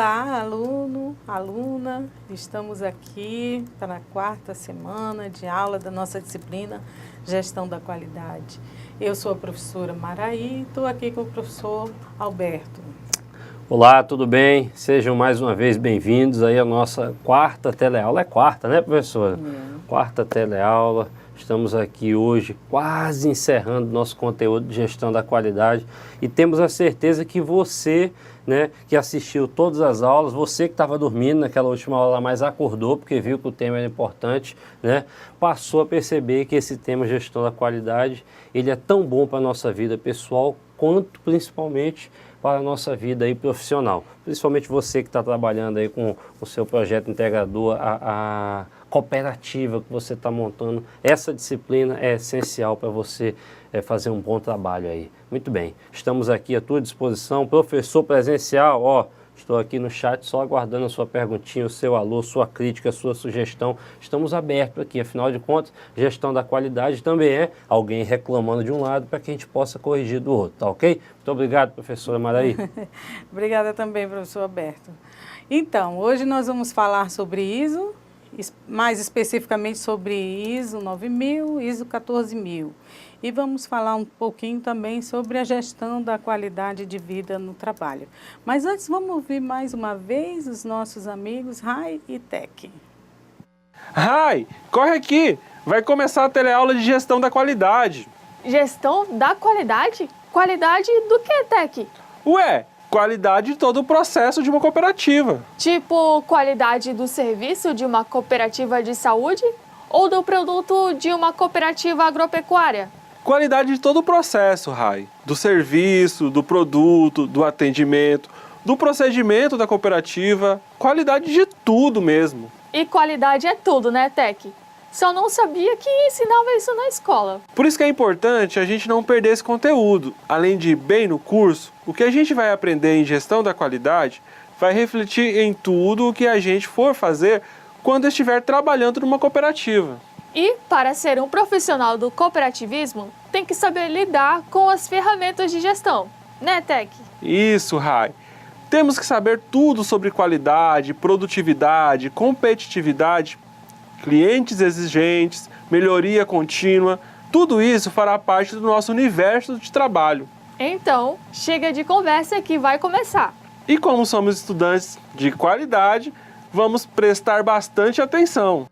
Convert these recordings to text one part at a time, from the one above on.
Olá, aluno, aluna, estamos aqui para a quarta semana de aula da nossa disciplina Gestão da Qualidade. Eu sou a professora Maraí e estou aqui com o professor Alberto. Olá, tudo bem? Sejam mais uma vez bem-vindos aí à nossa quarta teleaula. É quarta, né, professora? Quarta teleaula. Estamos aqui hoje quase encerrando nosso conteúdo de gestão da qualidade e temos a certeza que você, né, que assistiu todas as aulas, você que estava dormindo naquela última aula, mas acordou porque viu que o tema era importante, né, passou a perceber que esse tema gestão da qualidade, ele é tão bom para a nossa vida pessoal quanto principalmente para a nossa vida aí profissional. Principalmente você que está trabalhando aí com o seu projeto integrador, a cooperativa que você está montando, essa disciplina é essencial para você fazer um bom trabalho aí. Muito bem, estamos aqui à tua disposição, professor presencial, ó, estou aqui no chat só aguardando a sua perguntinha, o seu alô, sua crítica, sua sugestão. Estamos abertos aqui, afinal de contas, gestão da qualidade também é alguém reclamando de um lado para que a gente possa corrigir do outro, tá ok? Muito obrigado, professora Maraí. Obrigada também, professor Alberto. Então, hoje nós vamos falar sobre ISO, mais especificamente sobre ISO 9000, ISO 14000. E vamos falar um pouquinho também sobre a gestão da qualidade de vida no trabalho. Mas antes, vamos ouvir mais uma vez os nossos amigos Rai e Tec. Rai, corre aqui! Vai começar a teleaula de gestão da qualidade. Gestão da qualidade? Qualidade do que, Tec? Ué, qualidade de todo o processo de uma cooperativa. Tipo, qualidade do serviço de uma cooperativa de saúde? Ou do produto de uma cooperativa agropecuária? Qualidade de todo o processo, Rai. Do serviço, do produto, do atendimento, do procedimento da cooperativa. Qualidade de tudo mesmo. E qualidade é tudo, né, Tec? Só não sabia que ensinava isso na escola. Por isso que é importante a gente não perder esse conteúdo. Além de ir bem no curso, o que a gente vai aprender em gestão da qualidade vai refletir em tudo o que a gente for fazer quando estiver trabalhando numa cooperativa. E, para ser um profissional do cooperativismo, tem que saber lidar com as ferramentas de gestão, né, Tec? Isso, Rai. Temos que saber tudo sobre qualidade, produtividade, competitividade, clientes exigentes, melhoria contínua. Tudo isso fará parte do nosso universo de trabalho. Então, chega de conversa que vai começar. E como somos estudantes de qualidade, vamos prestar bastante atenção.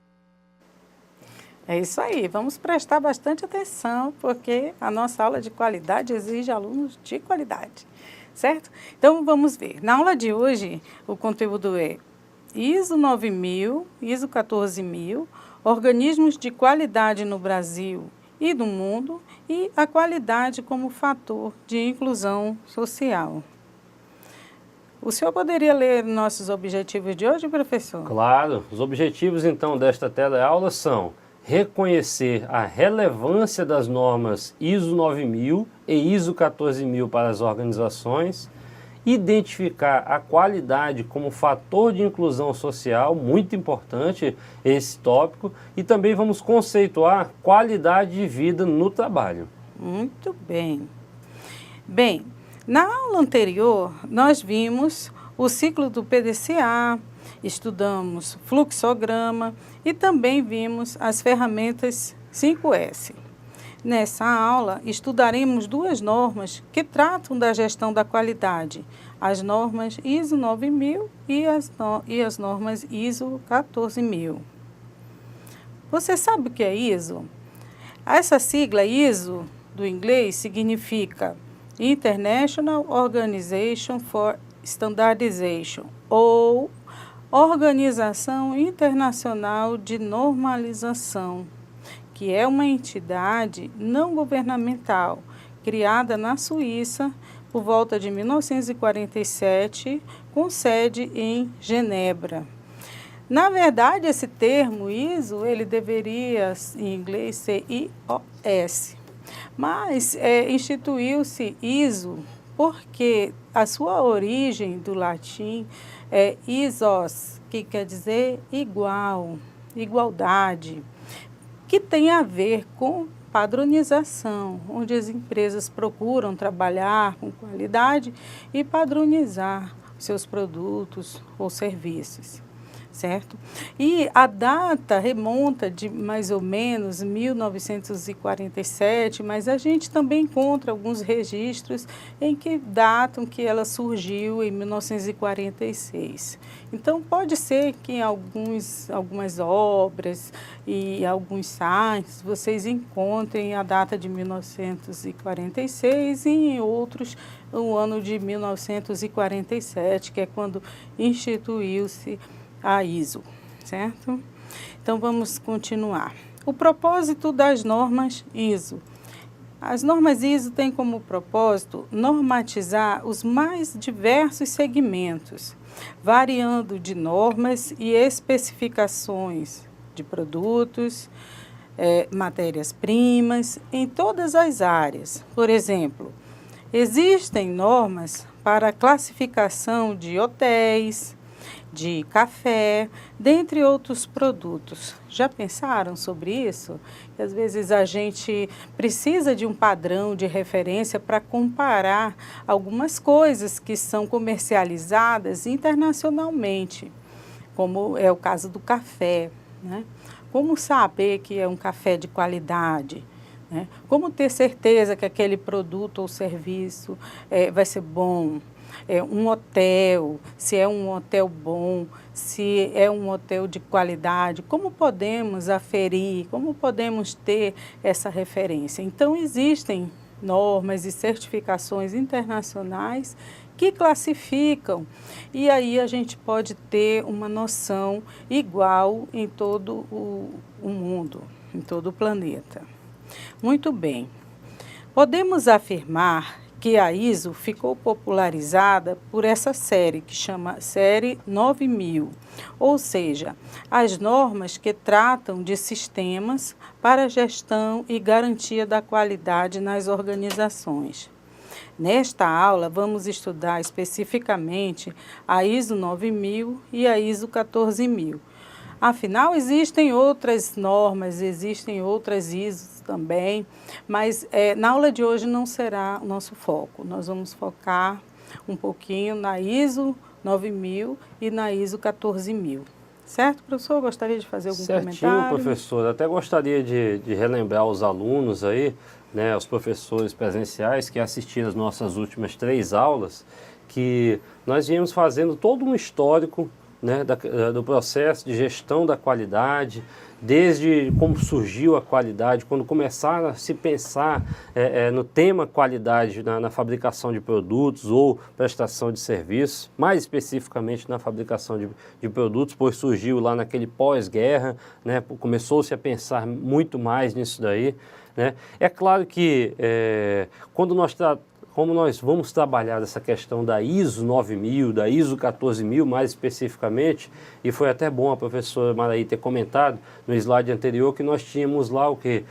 É isso aí, vamos prestar bastante atenção, porque a nossa aula de qualidade exige alunos de qualidade, certo? Então, vamos ver. Na aula de hoje, o conteúdo é ISO 9000, ISO 14000, organismos de qualidade no Brasil e do mundo e a qualidade como fator de inclusão social. O senhor poderia ler nossos objetivos de hoje, professor? Claro, os objetivos então desta teleaula são reconhecer a relevância das normas ISO 9000 e ISO 14000 para as organizações, identificar a qualidade como fator de inclusão social, muito importante esse tópico, e também vamos conceituar qualidade de vida no trabalho. Muito bem. Bem, na aula anterior, nós vimos o ciclo do PDCA, estudamos fluxograma e também vimos as ferramentas 5S. Nessa aula, estudaremos duas normas que tratam da gestão da qualidade, as normas ISO 9000 e as normas ISO 14000. Você sabe o que é ISO? Essa sigla ISO, do inglês, significa International Organization for Standardization, ou Organização Internacional de Normalização, que é uma entidade não governamental criada na Suíça por volta de 1947, com sede em Genebra. Na verdade, esse termo ISO, ele deveria em inglês ser IOS, mas instituiu-se ISO porque a sua origem do latim é isos, que quer dizer igual, igualdade, que tem a ver com padronização, onde as empresas procuram trabalhar com qualidade e padronizar seus produtos ou serviços, certo? E a data remonta de mais ou menos 1947, mas a gente também encontra alguns registros em que datam que ela surgiu em 1946. Então, pode ser que em algumas obras e alguns sites vocês encontrem a data de 1946 e em outros o ano de 1947, que é quando instituiu-se a ISO, certo? Então, vamos continuar. O propósito das normas ISO. As normas ISO têm como propósito normatizar os mais diversos segmentos, variando de normas e especificações de produtos, matérias-primas, em todas as áreas. Por exemplo, existem normas para a classificação de hotéis, de café, dentre outros produtos. Já pensaram sobre isso? Que às vezes a gente precisa de um padrão de referência para comparar algumas coisas que são comercializadas internacionalmente, como é o caso do café, né? Como saber que é um café de qualidade? Né? Como ter certeza que aquele produto ou serviço vai ser bom? Um hotel, se é um hotel bom, se é um hotel de qualidade, como podemos aferir, como podemos ter essa referência? Então, existem normas e certificações internacionais que classificam e aí a gente pode ter uma noção igual em todo o mundo, em todo o planeta. Muito bem, podemos afirmar que a ISO ficou popularizada por essa série, que chama Série 9000, ou seja, as normas que tratam de sistemas para gestão e garantia da qualidade nas organizações. Nesta aula, vamos estudar especificamente a ISO 9000 e a ISO 14000. Afinal, existem outras normas, existem outras ISOs também, mas na aula de hoje não será o nosso foco. Nós vamos focar um pouquinho na ISO 9000 e na ISO 14000. Certo, professor? Gostaria de fazer algum comentário? Certinho, professor. Até gostaria de relembrar os alunos aí, né, os professores presenciais que assistiram as nossas últimas 3 aulas, que nós viemos fazendo todo um histórico, né, do processo de gestão da qualidade, desde como surgiu a qualidade, quando começaram a se pensar no tema qualidade na fabricação de produtos ou prestação de serviços, mais especificamente na fabricação de produtos, pois surgiu lá naquele pós-guerra, né, começou-se a pensar muito mais nisso daí, né. É claro que como nós vamos trabalhar essa questão da ISO 9000, da ISO 14000 mais especificamente, e foi até bom a professora Maraí ter comentado no slide anterior que nós tínhamos lá o que?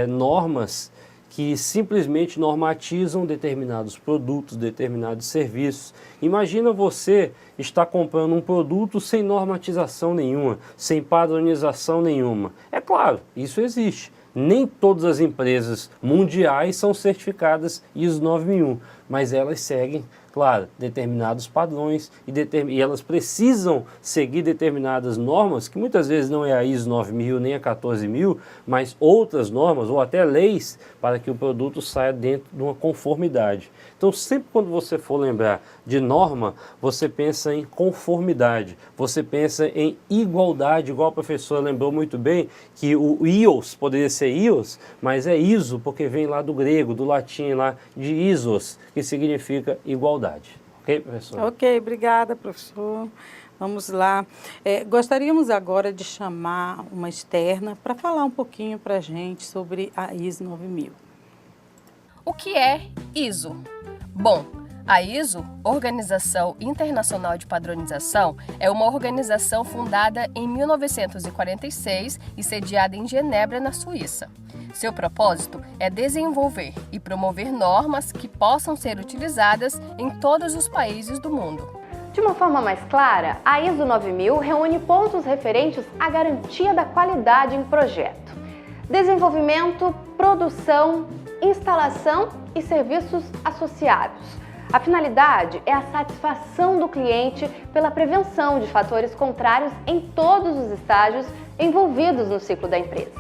Normas que simplesmente normatizam determinados produtos, determinados serviços. Imagina você estar comprando um produto sem normatização nenhuma, sem padronização nenhuma. É claro, isso existe. Nem todas as empresas mundiais são certificadas ISO 9001, mas elas seguem, claro, determinados padrões e elas precisam seguir determinadas normas, que muitas vezes não é a ISO 9000 nem a 14000, mas outras normas ou até leis para que o produto saia dentro de uma conformidade. Então, sempre quando você for lembrar de norma, você pensa em conformidade, você pensa em igualdade, igual a professora lembrou muito bem, que o IOS poderia ser IOS, mas é ISO porque vem lá do grego, do latim, lá de ISOS, que significa igualdade. Ok, professor? Ok, obrigada, professor. Vamos lá. Gostaríamos agora de chamar uma externa para falar um pouquinho para a gente sobre a ISO 9000. O que é ISO? Bom, a ISO, Organização Internacional de Padronização, é uma organização fundada em 1946 e sediada em Genebra, na Suíça. Seu propósito é desenvolver e promover normas que possam ser utilizadas em todos os países do mundo. De uma forma mais clara, a ISO 9000 reúne pontos referentes à garantia da qualidade em projeto, desenvolvimento, produção, instalação e serviços associados, A finalidade é a satisfação do cliente pela prevenção de fatores contrários em todos os estágios envolvidos no ciclo da empresa.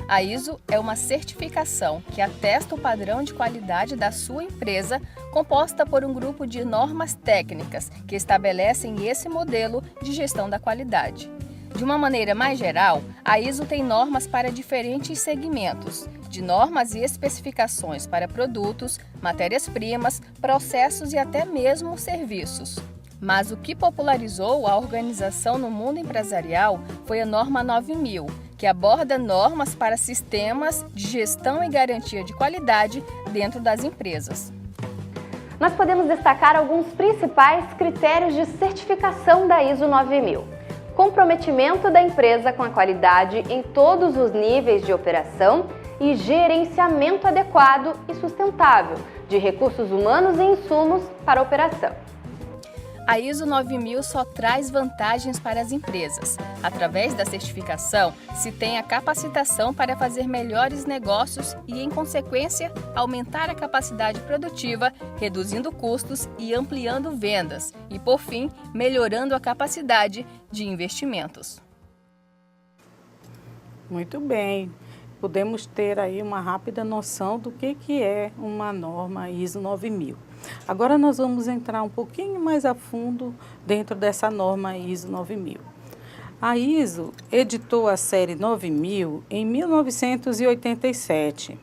A ISO é uma certificação que atesta o padrão de qualidade da sua empresa, composta por um grupo de normas técnicas que estabelecem esse modelo de gestão da qualidade. De uma maneira mais geral, a ISO tem normas para diferentes segmentos, de normas e especificações para produtos, matérias-primas, processos e até mesmo serviços. Mas o que popularizou a organização no mundo empresarial foi a norma 9000, que aborda normas para sistemas de gestão e garantia de qualidade dentro das empresas. Nós podemos destacar alguns principais critérios de certificação da ISO 9000. Comprometimento da empresa com a qualidade em todos os níveis de operação e gerenciamento adequado e sustentável de recursos humanos e insumos para a operação. A ISO 9000 só traz vantagens para as empresas. Através da certificação, se tem a capacitação para fazer melhores negócios e, em consequência, aumentar a capacidade produtiva, reduzindo custos e ampliando vendas e, por fim, melhorando a capacidade de investimentos. Muito bem. Podemos ter aí uma rápida noção do que é uma norma ISO 9000. Agora nós vamos entrar um pouquinho mais a fundo dentro dessa norma ISO 9000. A ISO editou a série 9000 em 1987.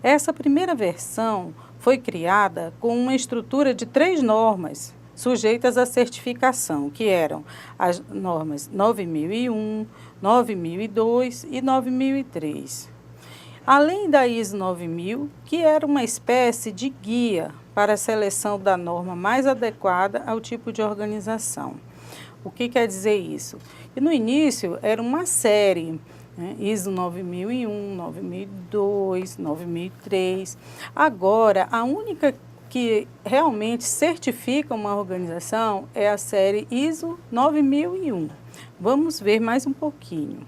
Essa primeira versão foi criada com uma estrutura de 3 normas sujeitas à certificação, que eram as normas 9001, 9002 e 9003. Além da ISO 9000, que era uma espécie de guia para a seleção da norma mais adequada ao tipo de organização. O que quer dizer isso? E no início era uma série, né? ISO 9001, 9002, 9003. Agora, a única que realmente certifica uma organização é a série ISO 9001. Vamos ver mais um pouquinho.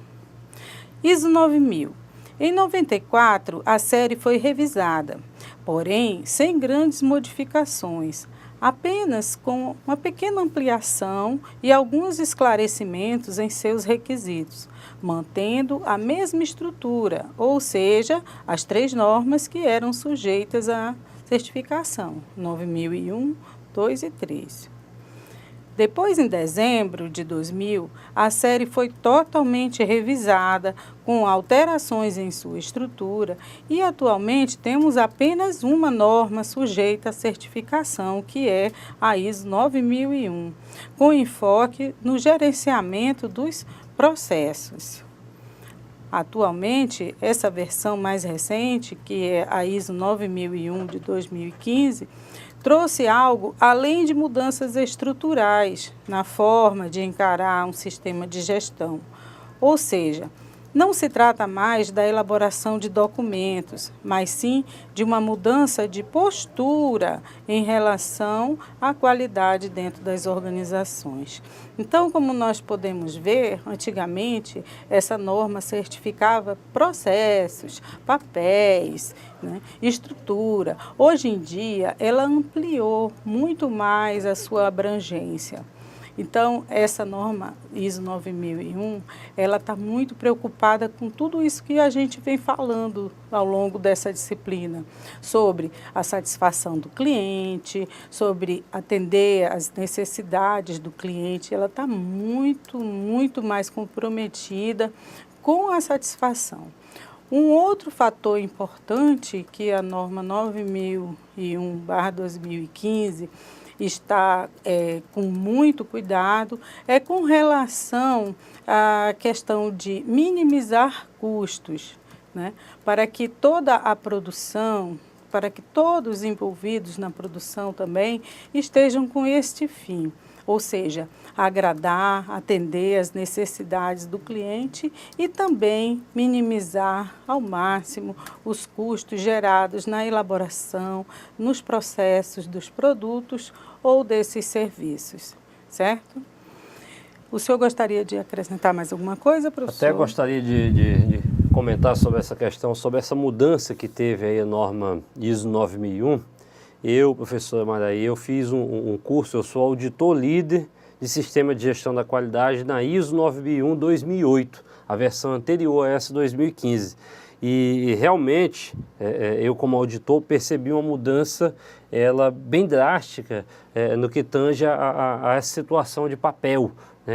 ISO 9000. Em 94, a série foi revisada, porém sem grandes modificações, apenas com uma pequena ampliação e alguns esclarecimentos em seus requisitos, mantendo a mesma estrutura, ou seja, as 3 normas que eram sujeitas à certificação, 9001, 2 e 3. Depois, em dezembro de 2000, a série foi totalmente revisada, com alterações em sua estrutura, e atualmente temos apenas uma norma sujeita à certificação, que é a ISO 9001, com enfoque no gerenciamento dos processos. Atualmente, essa versão mais recente, que é a ISO 9001 de 2015, trouxe algo além de mudanças estruturais na forma de encarar um sistema de gestão. Ou seja, não se trata mais da elaboração de documentos, mas sim de uma mudança de postura em relação à qualidade dentro das organizações. Então, como nós podemos ver, antigamente essa norma certificava processos, papéis, né, estrutura. Hoje em dia, ela ampliou muito mais a sua abrangência. Então, essa norma ISO 9001, ela está muito preocupada com tudo isso que a gente vem falando ao longo dessa disciplina, sobre a satisfação do cliente, sobre atender às necessidades do cliente. Ela está muito mais comprometida com a satisfação. Um outro fator importante que a norma 9001/2015 está com muito cuidado é com relação à questão de minimizar custos, né? Para que toda a produção, para que todos os envolvidos na produção também estejam com este fim, ou seja, agradar, atender às necessidades do cliente e também minimizar ao máximo os custos gerados na elaboração, nos processos dos produtos ou desses serviços, certo? O senhor gostaria de acrescentar mais alguma coisa, professor? Até gostaria de comentar sobre essa questão, sobre essa mudança que teve aí a norma ISO 9001. eu, professora Maraí, eu fiz um curso, eu sou auditor líder de Sistema de Gestão da Qualidade na ISO 9001-2008, a versão anterior a essa 2015. E realmente, eu como auditor percebi uma mudança bem drástica no que tange a essa situação de papel.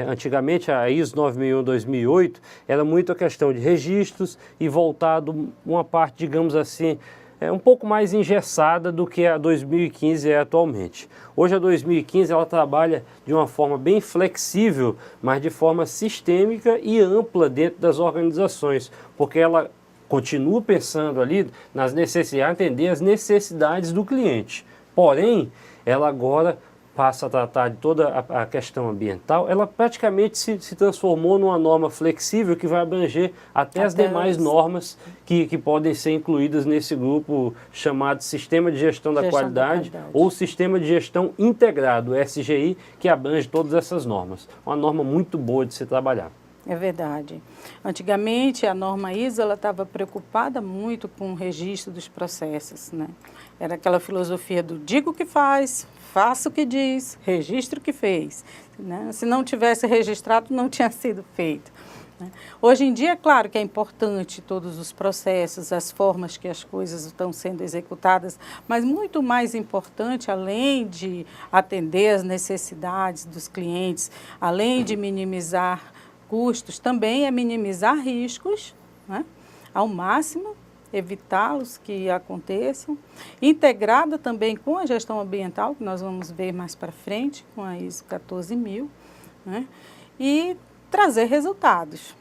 Antigamente, a ISO 9001-2008 era muito a questão de registros e voltado uma parte, digamos assim, um pouco mais engessada do que a 2015 é atualmente. Hoje a 2015 ela trabalha de uma forma bem flexível, mas de forma sistêmica e ampla dentro das organizações, porque ela continua pensando ali nas necessidades, atender as necessidades do cliente. Porém, ela agora passa a tratar de toda a questão ambiental, ela praticamente se transformou numa norma flexível que vai abranger até as demais normas que podem ser incluídas nesse grupo chamado Sistema de Gestão da Qualidade ou Sistema de Gestão Integrado, SGI, que abrange todas essas normas. Uma norma muito boa de se trabalhar. É verdade. Antigamente, a norma ISO estava preocupada muito com o registro dos processos, né? Era aquela filosofia do diga o que faz, faça o que diz, registre o que fez, né? Se não tivesse registrado, não tinha sido feito, né? Hoje em dia, é claro que é importante todos os processos, as formas que as coisas estão sendo executadas, mas muito mais importante, além de atender as necessidades dos clientes, além de minimizar custos, também é minimizar riscos, né? Ao máximo, evitá-los que aconteçam, integrada também com a gestão ambiental, que nós vamos ver mais para frente, com a ISO 14000, né? E trazer resultados,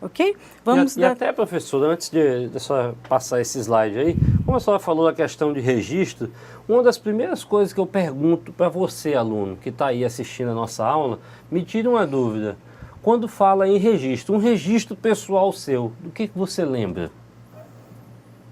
ok? Vamos até, professora, antes de só passar esse slide aí, como a senhora falou da questão de registro, uma das primeiras coisas que eu pergunto para você, aluno, que está aí assistindo a nossa aula, me tira uma dúvida. Quando fala em registro, um registro pessoal seu, do que você lembra?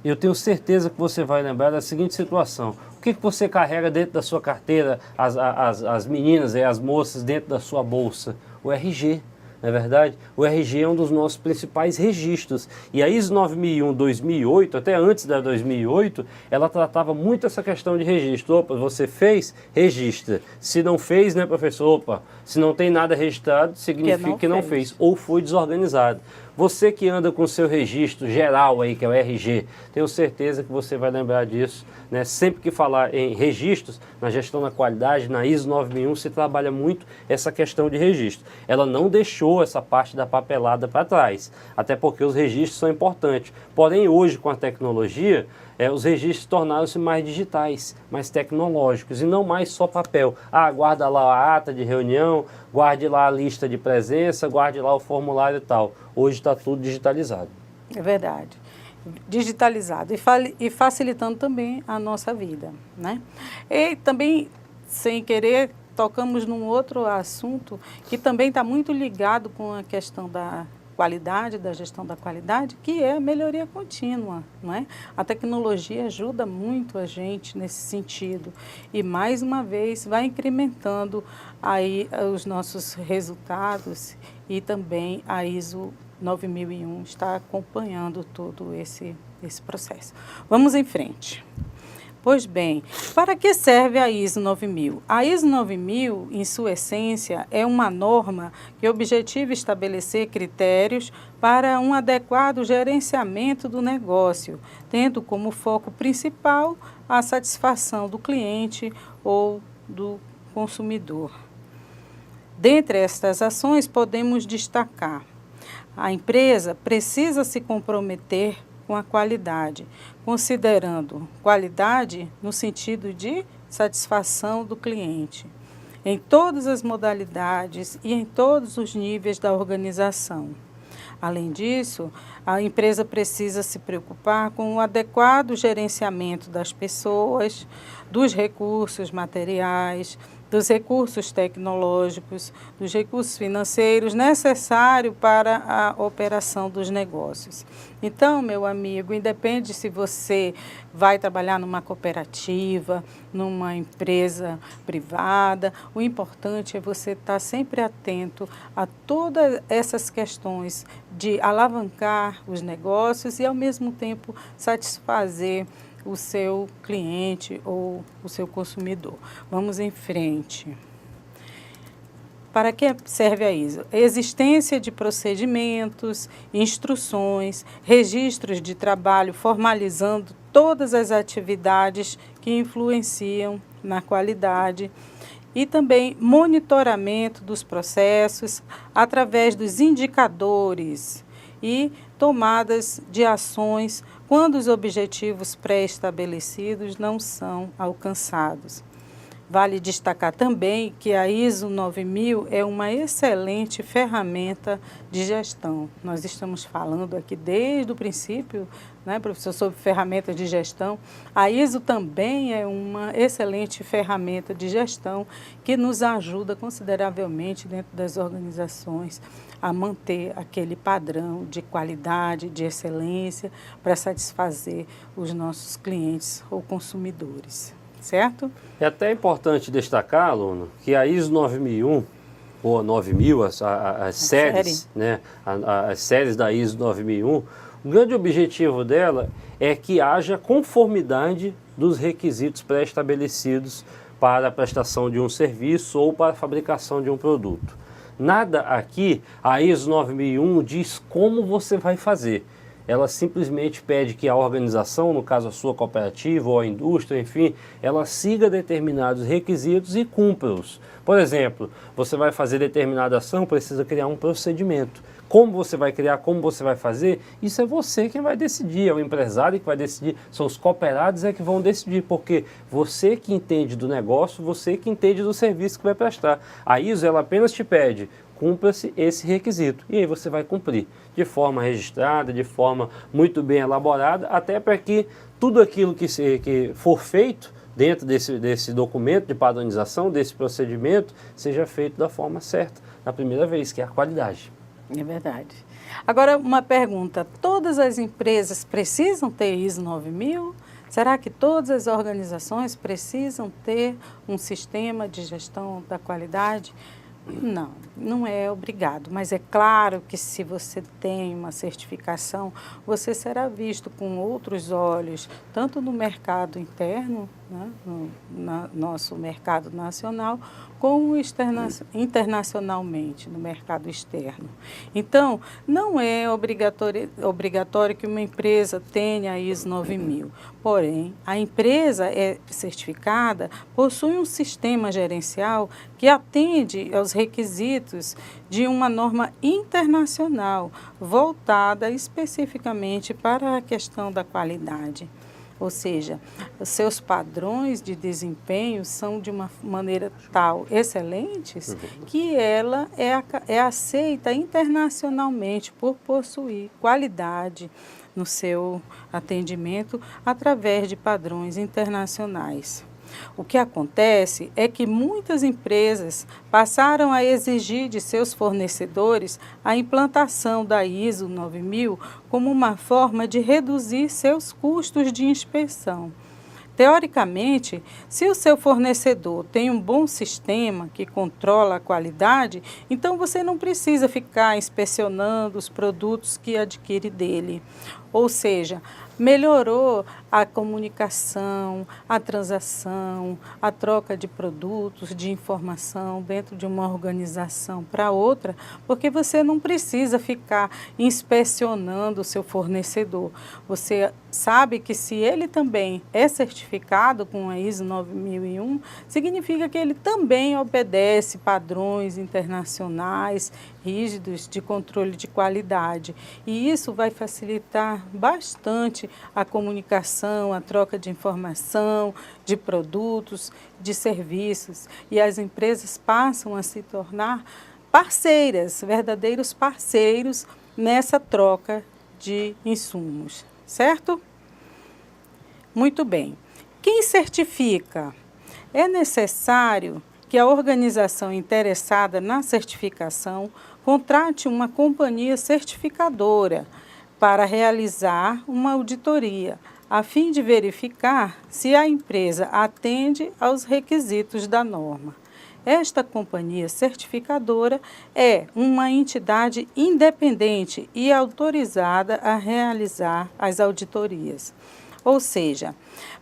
Eu tenho certeza que você vai lembrar da seguinte situação. O que você carrega dentro da sua carteira, as meninas e as moças dentro da sua bolsa? O RG, não é verdade? O RG é um dos nossos principais registros. E a ISO 9001-2008, até antes da 2008, ela tratava muito essa questão de registro. Opa, você fez? Registra. Se não fez, né, professor? Opa, se não tem nada registrado, significa que não fez. Ou foi desorganizado. Você que anda com o seu registro geral aí, que é o RG, tenho certeza que você vai lembrar disso, né? Sempre que falar em registros, na gestão da qualidade, na ISO 9001, se trabalha muito essa questão de registro. Ela não deixou essa parte da papelada para trás, até porque os registros são importantes. Porém, hoje, com a tecnologia, os registros tornaram-se mais digitais, mais tecnológicos e não mais só papel. Guarda lá a ata de reunião, guarde lá a lista de presença, guarde lá o formulário e tal. Hoje está tudo digitalizado. É verdade. Digitalizado e facilitando também a nossa vida, né? E também, sem querer, tocamos num outro assunto que também está muito ligado com a questão da qualidade, da gestão da qualidade, que é a melhoria contínua, não é? A tecnologia ajuda muito a gente nesse sentido e, mais uma vez, vai incrementando aí os nossos resultados e também a ISO 9001 está acompanhando todo esse processo. Vamos em frente. Pois bem, para que serve a ISO 9000? A ISO 9000, em sua essência, é uma norma que objetiva estabelecer critérios para um adequado gerenciamento do negócio, tendo como foco principal a satisfação do cliente ou do consumidor. Dentre estas ações, podemos destacar: a empresa precisa se comprometer com a qualidade, considerando qualidade no sentido de satisfação do cliente, em todas as modalidades e em todos os níveis da organização. Além disso, a empresa precisa se preocupar com o adequado gerenciamento das pessoas, dos recursos materiais, dos recursos tecnológicos, dos recursos financeiros necessários para a operação dos negócios. Então, meu amigo, independe se você vai trabalhar numa cooperativa, numa empresa privada, o importante é você estar sempre atento a todas essas questões de alavancar os negócios e, ao mesmo tempo, satisfazer o seu cliente ou o seu consumidor. Vamos em frente. Para que serve a ISO? Existência de procedimentos, instruções, registros de trabalho formalizando todas as atividades que influenciam na qualidade e também monitoramento dos processos através dos indicadores e tomadas de ações quando os objetivos pré-estabelecidos não são alcançados. Vale destacar também que a ISO 9000 é uma excelente ferramenta de gestão. Nós estamos falando aqui desde o princípio, né, professor, sobre ferramentas de gestão. A ISO também é uma excelente ferramenta de gestão que nos ajuda consideravelmente dentro das organizações a manter aquele padrão de qualidade, de excelência, para satisfazer os nossos clientes ou consumidores. Certo? É até importante destacar, aluno, que a ISO 9001, ou 9000, as séries, né, as séries da ISO 9001, o grande objetivo dela é que haja conformidade dos requisitos pré-estabelecidos para a prestação de um serviço ou para a fabricação de um produto. Nada aqui, a ISO 9001 diz como você vai fazer. Ela simplesmente pede que a organização, no caso a sua cooperativa ou a indústria, enfim, ela siga determinados requisitos e cumpra-os. Por exemplo, você vai fazer determinada ação, precisa criar um procedimento. Como você vai criar, como você vai fazer, isso é você quem vai decidir, é o empresário que vai decidir, são os cooperados que vão decidir, porque você que entende do negócio, você que entende do serviço que vai prestar. A ISO, ela apenas te pede, cumpra-se esse requisito, e aí você vai cumprir de forma registrada, de forma muito bem elaborada, até para que tudo aquilo que for feito dentro desse documento de padronização, desse procedimento, seja feito da forma certa, na primeira vez, que é a qualidade. É verdade. Agora, uma pergunta, todas as empresas precisam ter ISO 9000? Será que todas as organizações precisam ter um sistema de gestão da qualidade? Não, não é obrigado, mas é claro que se você tem uma certificação, você será visto com outros olhos, tanto no mercado interno, né, no nosso mercado nacional, como internacionalmente, no mercado externo. Então, não é obrigatório que uma empresa tenha a ISO 9000, porém, a empresa é certificada, possui um sistema gerencial que atende aos requisitos de uma norma internacional, voltada especificamente para a questão da qualidade. Ou seja, os seus padrões de desempenho são de uma maneira tal excelentes que ela é aceita internacionalmente por possuir qualidade no seu atendimento através de padrões internacionais. O que acontece é que muitas empresas passaram a exigir de seus fornecedores a implantação da ISO 9000 como uma forma de reduzir seus custos de inspeção. Teoricamente, se o seu fornecedor tem um bom sistema que controla a qualidade, então você não precisa ficar inspecionando os produtos que adquire dele. Ou seja, melhorou a comunicação, a transação, a troca de produtos, de informação dentro de uma organização para outra, porque você não precisa ficar inspecionando o seu fornecedor. Você sabe que se ele também é certificado com a ISO 9001, significa que ele também obedece padrões internacionais rígidos de controle de qualidade. E isso vai facilitar bastante a comunicação, a troca de informação, de produtos, de serviços. E as empresas passam a se tornar parceiras, verdadeiros parceiros nessa troca de insumos, certo? Muito bem. Quem certifica? É necessário que a organização interessada na certificação contrate uma companhia certificadora para realizar uma auditoria, a fim de verificar se a empresa atende aos requisitos da norma. Esta companhia certificadora é uma entidade independente e autorizada a realizar as auditorias. Ou seja,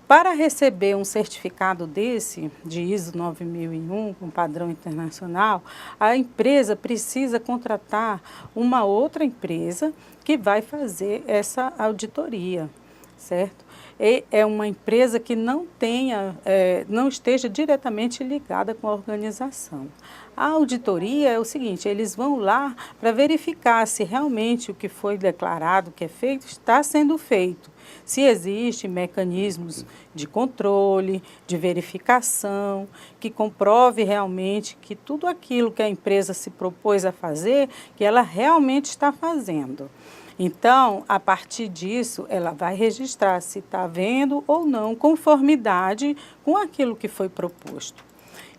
para receber um certificado desse, de ISO 9001, com padrão internacional, a empresa precisa contratar uma outra empresa que vai fazer essa auditoria, certo? E é uma empresa que não esteja diretamente ligada com a organização. A auditoria é o seguinte, eles vão lá para verificar se realmente o que foi declarado, que é feito, está sendo feito. Se existem mecanismos de controle, de verificação, que comprove realmente que tudo aquilo que a empresa se propôs a fazer, que ela realmente está fazendo. Então, a partir disso, ela vai registrar se está havendo ou não conformidade com aquilo que foi proposto.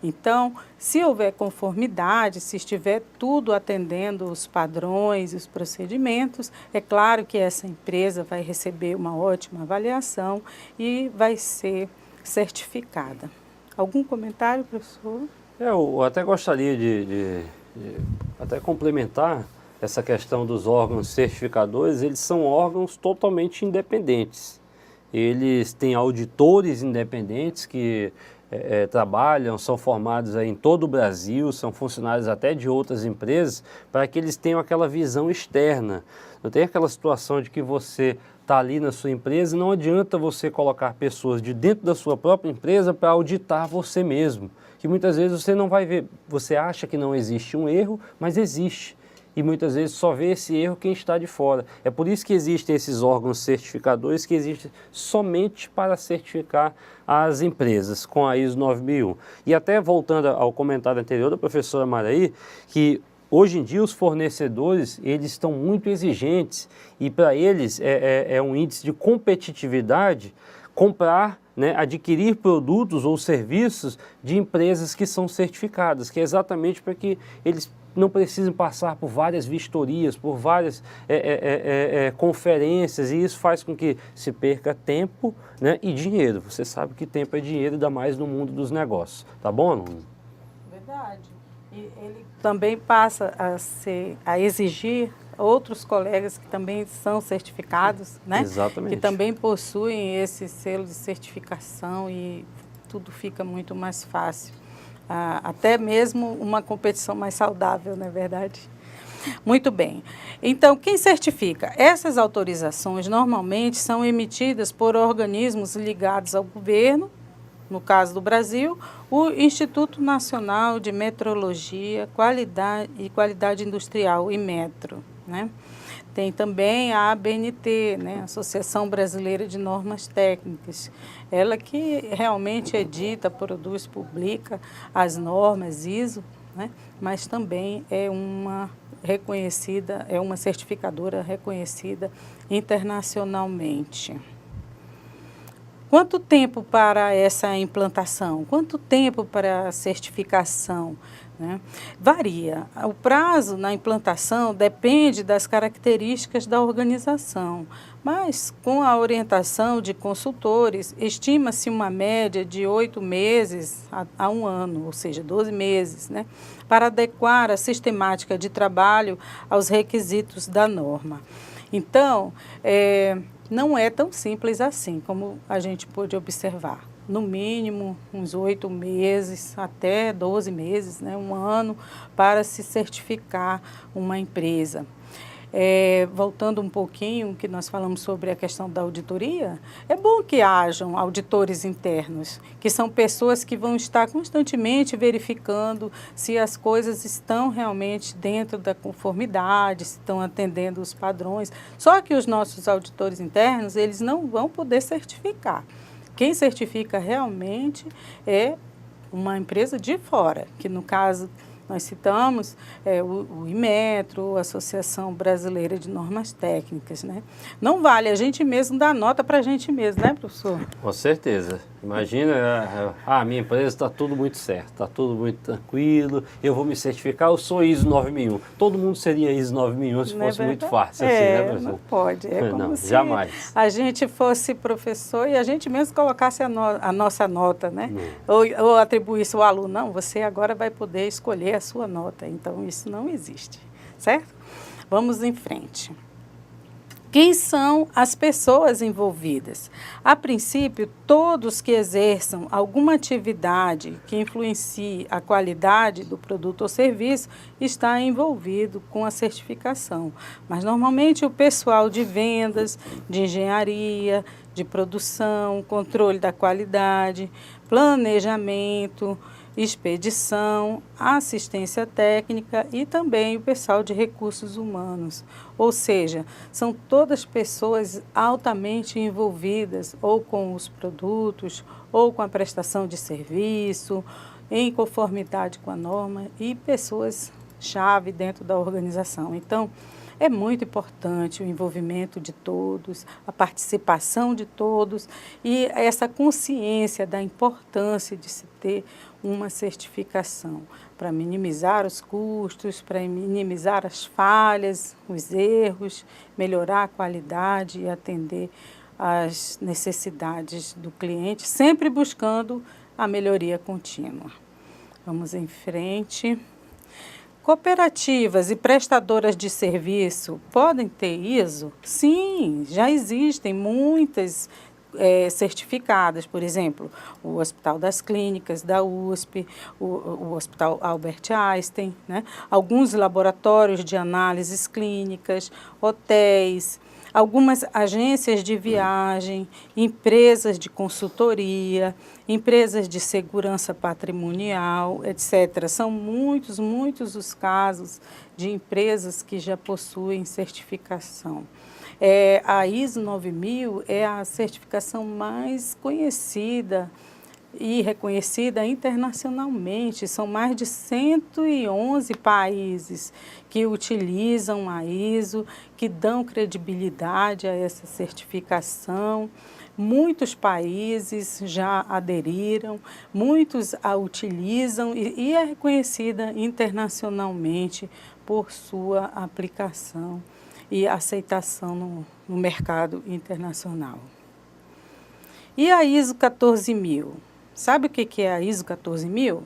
Então, se houver conformidade, se estiver tudo atendendo os padrões e os procedimentos, é claro que essa empresa vai receber uma ótima avaliação e vai ser certificada. Algum comentário, professor? Eu até gostaria de até complementar essa questão dos órgãos certificadores. Eles são órgãos totalmente independentes. Eles têm auditores independentes que trabalham, são formados aí em todo o Brasil, são funcionários até de outras empresas, para que eles tenham aquela visão externa. Não tem aquela situação de que você está ali na sua empresa e não adianta você colocar pessoas de dentro da sua própria empresa para auditar você mesmo. Que muitas vezes você não vai ver, você acha que não existe um erro, mas existe. E muitas vezes só vê esse erro quem está de fora. É por isso que existem esses órgãos certificadores que existem somente para certificar as empresas com a ISO 9001. E até voltando ao comentário anterior da professora Maraí, que hoje em dia os fornecedores eles estão muito exigentes e para eles é um índice de competitividade comprar, né, adquirir produtos ou serviços de empresas que são certificadas, que é exatamente para que eles não precisem passar por várias vistorias, por várias conferências, e isso faz com que se perca tempo, né, e dinheiro. Você sabe que tempo é dinheiro, ainda mais no mundo dos negócios. Tá bom, aluno? Verdade. E ele também passa a exigir outros colegas que também são certificados, né? Exatamente. Que também possuem esse selo de certificação e tudo fica muito mais fácil. Até mesmo uma competição mais saudável, não é verdade? Muito bem. Então, quem certifica? Essas autorizações normalmente são emitidas por organismos ligados ao governo, no caso do Brasil, o Instituto Nacional de Metrologia e Qualidade Industrial, IMETRO, né? Tem também a ABNT, né, Associação Brasileira de Normas Técnicas. Ela que realmente edita, produz, publica as normas ISO, né, mas também é uma reconhecida, é uma certificadora reconhecida internacionalmente. Quanto tempo para essa implantação? Quanto tempo para a certificação? Né? Varia. O prazo na implantação depende das características da organização, mas com a orientação de consultores, estima-se uma média de 8 meses a 1 ano, ou seja, 12 meses, né? Para adequar a sistemática de trabalho aos requisitos da norma. Então, não é tão simples assim, como a gente pôde observar. No mínimo, uns 8 meses, até 12 meses, né, 1 ano, para se certificar uma empresa. Voltando um pouquinho, que nós falamos sobre a questão da auditoria, é bom que hajam auditores internos, que são pessoas que vão estar constantemente verificando se as coisas estão realmente dentro da conformidade, se estão atendendo os padrões. Só que os nossos auditores internos, eles não vão poder certificar. Quem certifica realmente é uma empresa de fora, que no caso nós citamos o IMETRO, a Associação Brasileira de Normas Técnicas, né? Não vale a gente mesmo dar nota para a gente mesmo, né, professor? Com certeza. Imagina, minha empresa está tudo muito certo, está tudo muito tranquilo, eu vou me certificar, eu sou ISO 9001. Todo mundo seria ISO 9001 se fosse muito fácil assim, né, professor? Não pode. É como não, se jamais. A gente fosse professor e a gente mesmo colocasse a nossa nota, né? Ou atribuísse ao aluno, não, você agora vai poder escolher a sua nota. Então, isso não existe, certo? Vamos em frente. Quem são as pessoas envolvidas? A princípio, todos que exerçam alguma atividade que influencie a qualidade do produto ou serviço está envolvido com a certificação. Mas, normalmente, o pessoal de vendas, de engenharia, de produção, controle da qualidade, planejamento, expedição, assistência técnica e também o pessoal de recursos humanos. Ou seja, são todas pessoas altamente envolvidas ou com os produtos, ou com a prestação de serviço, em conformidade com a norma e pessoas-chave dentro da organização. Então, é muito importante o envolvimento de todos, a participação de todos e essa consciência da importância de se ter uma certificação para minimizar os custos, para minimizar as falhas, os erros, melhorar a qualidade e atender às necessidades do cliente, sempre buscando a melhoria contínua. Vamos em frente. Cooperativas e prestadoras de serviço podem ter ISO? Sim, já existem muitas certificadas, por exemplo, o Hospital das Clínicas da USP, o Hospital Albert Einstein, né? Alguns laboratórios de análises clínicas, hotéis, algumas agências de viagem, empresas de consultoria, empresas de segurança patrimonial, etc. São muitos os casos de empresas que já possuem certificação. A ISO 9000 é a certificação mais conhecida e reconhecida internacionalmente. São mais de 111 países que utilizam a ISO, que dão credibilidade a essa certificação. Muitos países já aderiram, muitos a utilizam e é reconhecida internacionalmente por sua aplicação e aceitação no mercado internacional. E a ISO 14000? Sabe o que é a ISO 14000?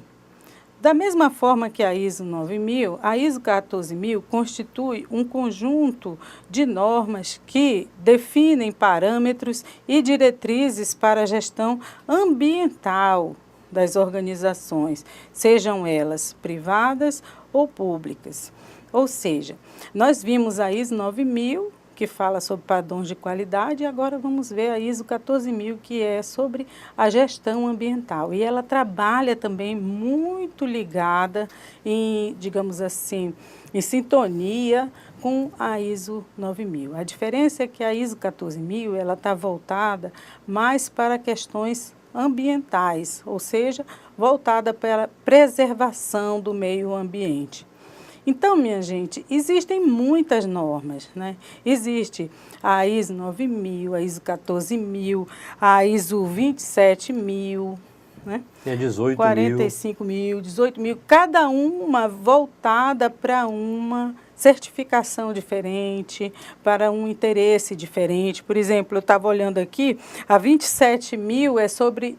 Da mesma forma que a ISO 9000, a ISO 14000 constitui um conjunto de normas que definem parâmetros e diretrizes para a gestão ambiental das organizações, sejam elas privadas ou públicas. Ou seja, nós vimos a ISO 9000, que fala sobre padrões de qualidade, e agora vamos ver a ISO 14000, que é sobre a gestão ambiental. E ela trabalha também muito ligada em, digamos assim, em sintonia com a ISO 9000. A diferença é que a ISO 14000, ela está voltada mais para questões ambientais, ou seja, voltada para a preservação do meio ambiente. Então, minha gente, existem muitas normas, né? Existe a ISO 9000, a ISO 14000, a ISO 27000, né? É 18.000. 45.000, 18.000, cada uma voltada para uma certificação diferente, para um interesse diferente. Por exemplo, eu estava olhando aqui, a 27.000 é sobre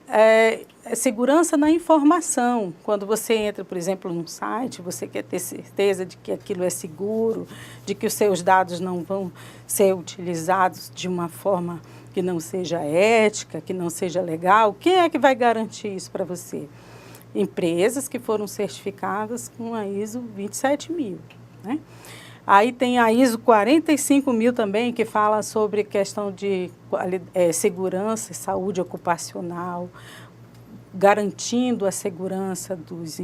segurança na informação. Quando você entra, por exemplo, num site, você quer ter certeza de que aquilo é seguro, de que os seus dados não vão ser utilizados de uma forma que não seja ética, que não seja legal. Quem é que vai garantir isso para você? Empresas que foram certificadas com a ISO 27.000. Né? Aí tem a ISO 45.000 também, que fala sobre questão de segurança e saúde ocupacional, garantindo a segurança dos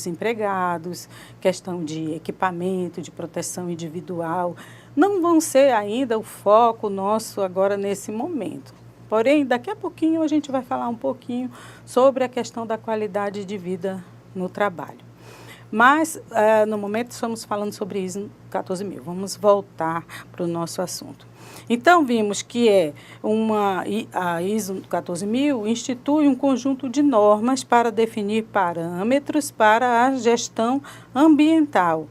empregados, questão de equipamento, de proteção individual. Não vão ser ainda o foco nosso agora nesse momento. Porém, daqui a pouquinho a gente vai falar um pouquinho sobre a questão da qualidade de vida no trabalho. Mas, no momento, estamos falando sobre ISO 14000. Vamos voltar para o nosso assunto. Então, vimos que a ISO 14000 institui um conjunto de normas para definir parâmetros para a gestão ambiental.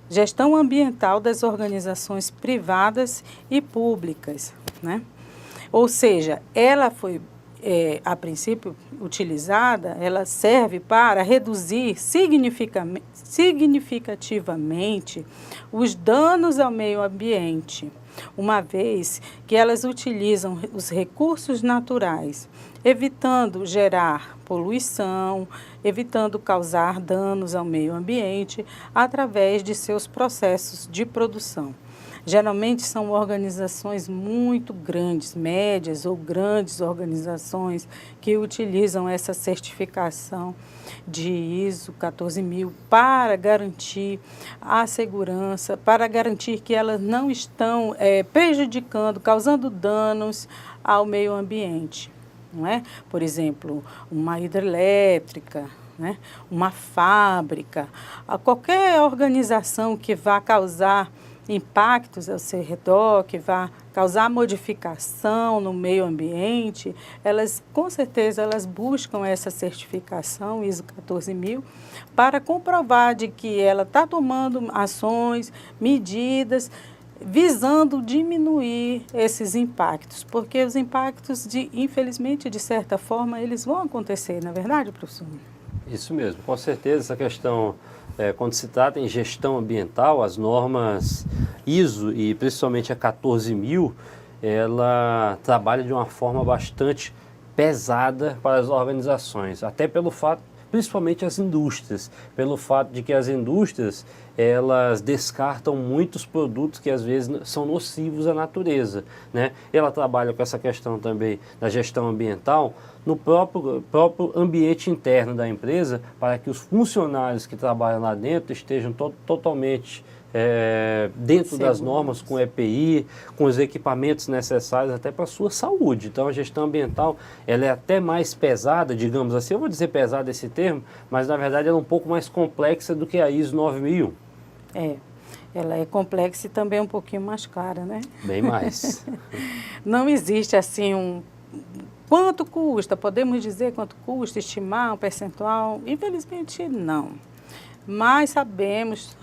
Gestão ambiental das organizações privadas e públicas, né? Ou seja, ela foi, a princípio, utilizada, ela serve para reduzir significativamente os danos ao meio ambiente, uma vez que elas utilizam os recursos naturais, evitando gerar poluição, evitando causar danos ao meio ambiente através de seus processos de produção. Geralmente são organizações muito grandes, médias ou grandes organizações que utilizam essa certificação de ISO 14000 para garantir a segurança, para garantir que elas não estão prejudicando, causando danos ao meio ambiente. Não é? Por exemplo, uma hidrelétrica, né? Uma fábrica, qualquer organização que vá causar impactos ao seu redor, que vá causar modificação no meio ambiente, elas, com certeza, elas buscam essa certificação ISO 14000 para comprovar de que ela está tomando ações, medidas, visando diminuir esses impactos, porque os impactos, infelizmente, de certa forma, eles vão acontecer, não é verdade, professor? Isso mesmo, com certeza essa questão, quando se trata em gestão ambiental, as normas ISO e principalmente a 14000, ela trabalha de uma forma bastante pesada para as organizações, até pelo fato, principalmente as indústrias, pelo fato de que as indústrias, elas descartam muitos produtos que às vezes são nocivos à natureza, né? Ela trabalha com essa questão também da gestão ambiental no próprio ambiente interno da empresa, para que os funcionários que trabalham lá dentro estejam totalmente dentro das normas, com EPI, com os equipamentos necessários até para a sua saúde. Então a gestão ambiental, ela é até mais pesada, digamos assim, eu vou dizer pesada esse termo, mas na verdade ela é um pouco mais complexa do que a ISO 9001. Ela é complexa e também um pouquinho mais cara, né? Bem mais. Não existe assim quanto custa, podemos dizer quanto custa, estimar um percentual? Infelizmente não. Mas sabemos,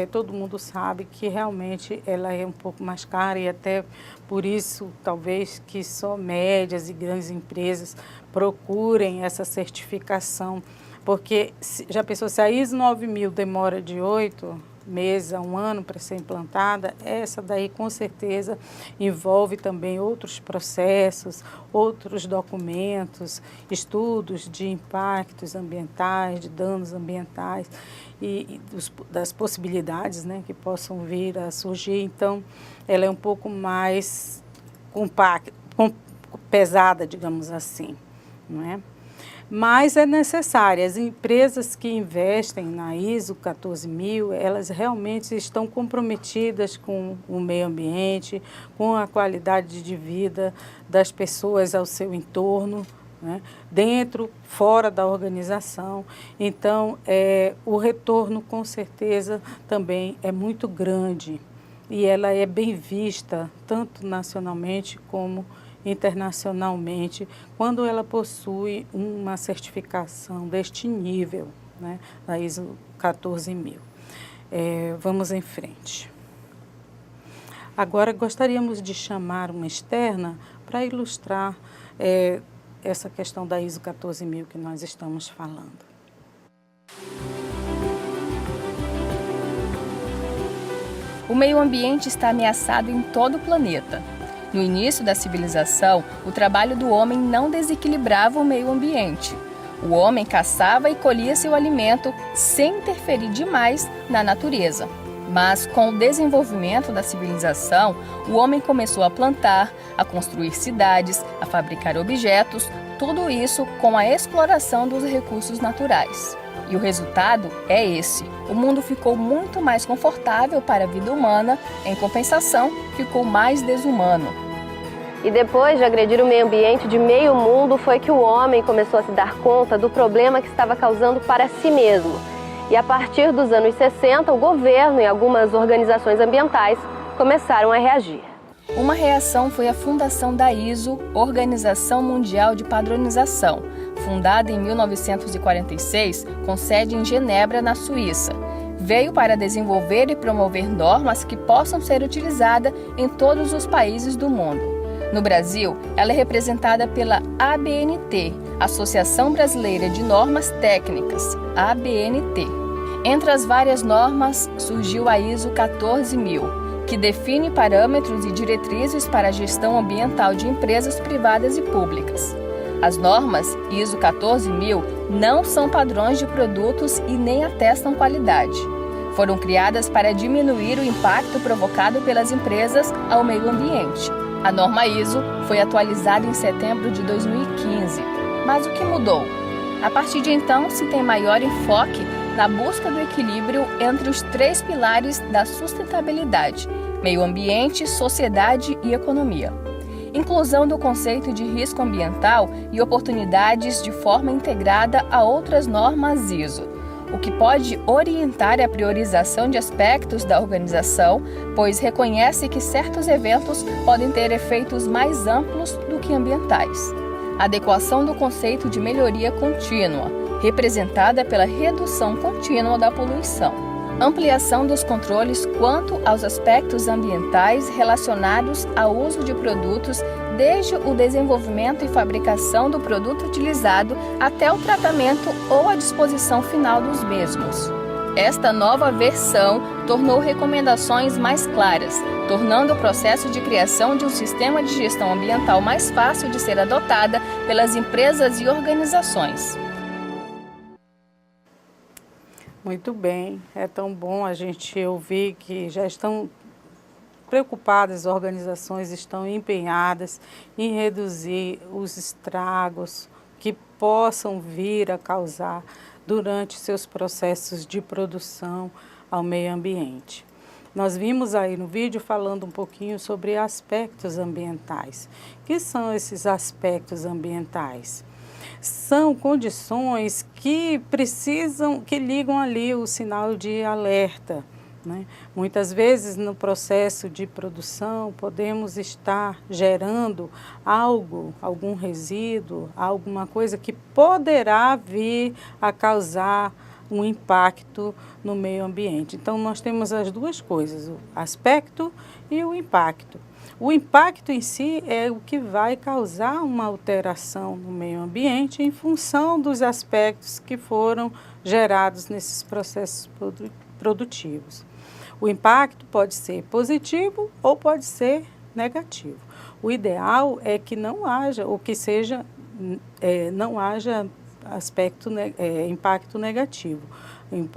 todo mundo sabe que realmente ela é um pouco mais cara e até por isso talvez que só médias e grandes empresas procurem essa certificação. Porque já pensou, se a ISO 9000 demora de 8 meses a 1 ano para ser implantada, essa daí com certeza envolve também outros processos, outros documentos, estudos de impactos ambientais, de danos ambientais e das possibilidades, né, que possam vir a surgir. Então, ela é um pouco mais compacta, pesada, digamos assim, não é? Mas é necessária. As empresas que investem na ISO 14000, elas realmente estão comprometidas com o meio ambiente, com a qualidade de vida das pessoas ao seu entorno, né? Dentro, fora da organização. Então, o retorno, com certeza, também é muito grande e ela é bem vista, tanto nacionalmente como internacionalmente, quando ela possui uma certificação deste nível, né, da ISO 14000. Vamos em frente. Agora, gostaríamos de chamar uma externa para ilustrar essa questão da ISO 14000 que nós estamos falando. O meio ambiente está ameaçado em todo o planeta. No início da civilização, o trabalho do homem não desequilibrava o meio ambiente. O homem caçava e colhia seu alimento sem interferir demais na natureza. Mas, com o desenvolvimento da civilização, o homem começou a plantar, a construir cidades, a fabricar objetos, tudo isso com a exploração dos recursos naturais. E o resultado é esse. O mundo ficou muito mais confortável para a vida humana, em compensação, ficou mais desumano. E depois de agredir o meio ambiente de meio mundo, foi que o homem começou a se dar conta do problema que estava causando para si mesmo. E a partir dos anos 60, o governo e algumas organizações ambientais começaram a reagir. Uma reação foi a fundação da ISO, Organização Mundial de Padronização, fundada em 1946, com sede em Genebra, na Suíça. Veio para desenvolver e promover normas que possam ser utilizadas em todos os países do mundo. No Brasil, ela é representada pela ABNT, Associação Brasileira de Normas Técnicas, ABNT. Entre as várias normas, surgiu a ISO 14000, que define parâmetros e diretrizes para a gestão ambiental de empresas privadas e públicas. As normas ISO 14000 não são padrões de produtos e nem atestam qualidade. Foram criadas para diminuir o impacto provocado pelas empresas ao meio ambiente. A norma ISO foi atualizada em setembro de 2015. Mas o que mudou? A partir de então, se tem maior enfoque na busca do equilíbrio entre os 3 pilares da sustentabilidade: meio ambiente, sociedade e economia. Inclusão do conceito de risco ambiental e oportunidades de forma integrada a outras normas ISO, o que pode orientar a priorização de aspectos da organização, pois reconhece que certos eventos podem ter efeitos mais amplos do que ambientais. Adequação do conceito de melhoria contínua, representada pela redução contínua da poluição. Ampliação dos controles quanto aos aspectos ambientais relacionados ao uso de produtos, desde o desenvolvimento e fabricação do produto utilizado até o tratamento ou a disposição final dos mesmos. Esta nova versão tornou recomendações mais claras, tornando o processo de criação de um sistema de gestão ambiental mais fácil de ser adotada pelas empresas e organizações. Muito bem, é tão bom a gente ouvir que já estão preocupadas, as organizações estão empenhadas em reduzir os estragos que possam vir a causar durante seus processos de produção ao meio ambiente. Nós vimos aí no vídeo falando um pouquinho sobre aspectos ambientais. O que são esses aspectos ambientais? São condições que ligam ali o sinal de alerta, né? Muitas vezes no processo de produção podemos estar gerando algum resíduo, alguma coisa que poderá vir a causar um impacto no meio ambiente. Então nós temos as duas coisas, o aspecto e o impacto. O impacto em si é o que vai causar uma alteração no meio ambiente em função dos aspectos que foram gerados nesses processos produtivos. O impacto pode ser positivo ou pode ser negativo. O ideal é que não haja, ou que seja, não haja impacto negativo.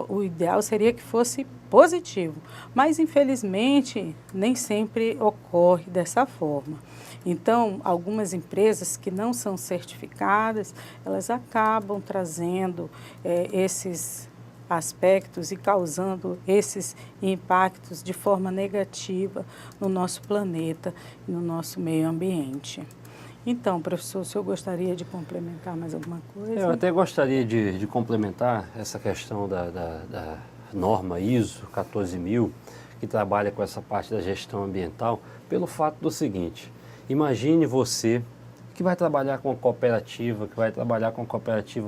O ideal seria que fosse positivo, mas infelizmente nem sempre ocorre dessa forma. Então, algumas empresas que não são certificadas, elas acabam trazendo esses aspectos e causando esses impactos de forma negativa no nosso planeta e no nosso meio ambiente. Então, professor, o senhor gostaria de complementar mais alguma coisa? Eu até gostaria de complementar essa questão da norma ISO 14000, que trabalha com essa parte da gestão ambiental, pelo fato do seguinte: imagine você que vai trabalhar com uma cooperativa,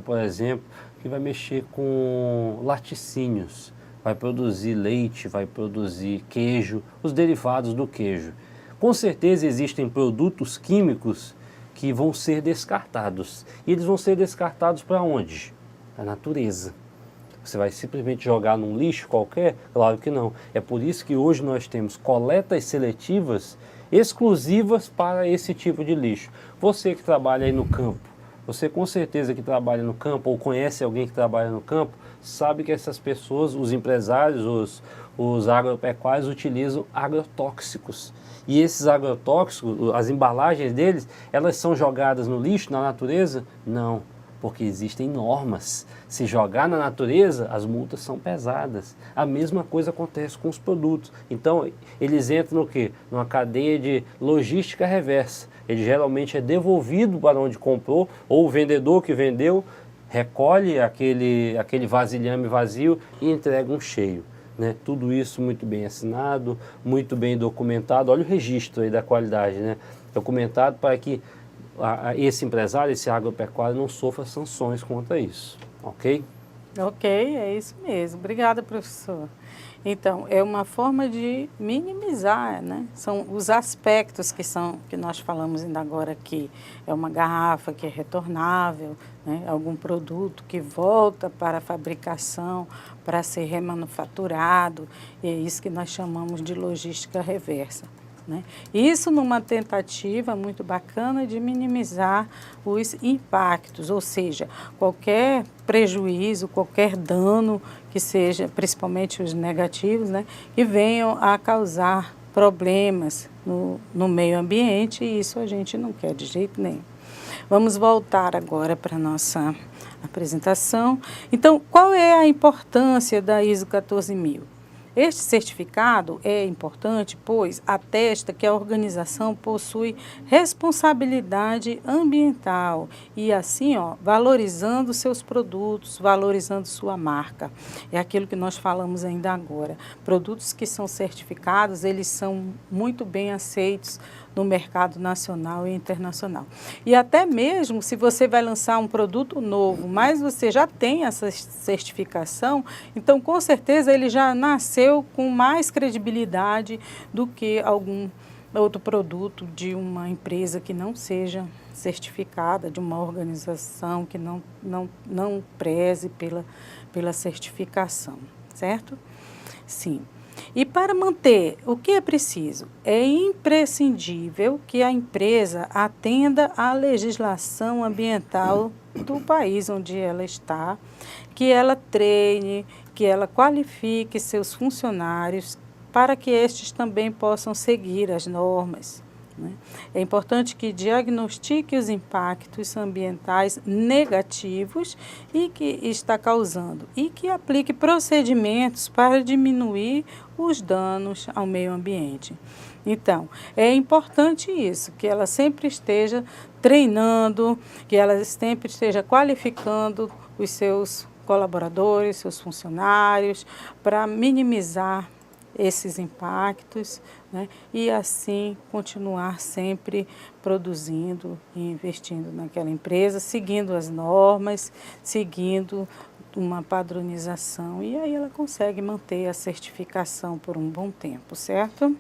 por exemplo, que vai mexer com laticínios, vai produzir leite, vai produzir queijo, os derivados do queijo. Com certeza existem produtos químicos que vão ser descartados. E eles vão ser descartados para onde? Na natureza. Você vai simplesmente jogar num lixo qualquer? Claro que não. É por isso que hoje nós temos coletas seletivas exclusivas para esse tipo de lixo. Você que trabalha aí no campo, você com certeza que trabalha no campo ou conhece alguém que trabalha no campo, sabe que essas pessoas, os empresários, os agropecuários utilizam agrotóxicos. E esses agrotóxicos, as embalagens deles, elas são jogadas no lixo, na natureza? Não, porque existem normas. Se jogar na natureza, as multas são pesadas. A mesma coisa acontece com os produtos. Então, eles entram no quê? Numa cadeia de logística reversa. Ele geralmente é devolvido para onde comprou, ou o vendedor que vendeu recolhe aquele vasilhame vazio e entrega um cheio. Né? Tudo isso muito bem assinado, muito bem documentado. Olha o registro aí da qualidade, né? Documentado para que esse empresário, esse agropecuário não sofra sanções contra isso, ok? Ok, é isso mesmo. Obrigada, professor. Então, é uma forma de minimizar, né? São os aspectos que nós falamos ainda agora aqui. É uma garrafa que é retornável, né? Algum produto que volta para a fabricação, para ser remanufaturado. E é isso que nós chamamos de logística reversa, né? Isso numa tentativa muito bacana de minimizar os impactos, ou seja, qualquer prejuízo, qualquer dano que seja, principalmente os negativos, né, que venham a causar problemas no meio ambiente, e isso a gente não quer de jeito nenhum. Vamos voltar agora para a nossa apresentação. Então, qual é a importância da ISO 14000? Este certificado é importante, pois atesta que a organização possui responsabilidade ambiental e assim, valorizando seus produtos, valorizando sua marca. É aquilo que nós falamos ainda agora. Produtos que são certificados, eles são muito bem aceitos no mercado nacional e internacional. E até mesmo se você vai lançar um produto novo, mas você já tem essa certificação, então com certeza ele já nasceu com mais credibilidade do que algum outro produto de uma empresa que não seja certificada, de uma organização que não preze pela certificação, certo? Sim. E para manter, o que é preciso? É imprescindível que a empresa atenda à legislação ambiental do país onde ela está, que ela treine, que ela qualifique seus funcionários para que estes também possam seguir as normas, né? É importante que diagnostique os impactos ambientais negativos e que está causando e que aplique procedimentos para diminuir os danos ao meio ambiente. Então, é importante isso, que ela sempre esteja treinando, que ela sempre esteja qualificando os seus colaboradores, seus funcionários, para minimizar esses impactos, né? E assim continuar sempre produzindo e investindo naquela empresa, seguindo as normas, seguindo uma padronização, e aí ela consegue manter a certificação por um bom tempo, certo?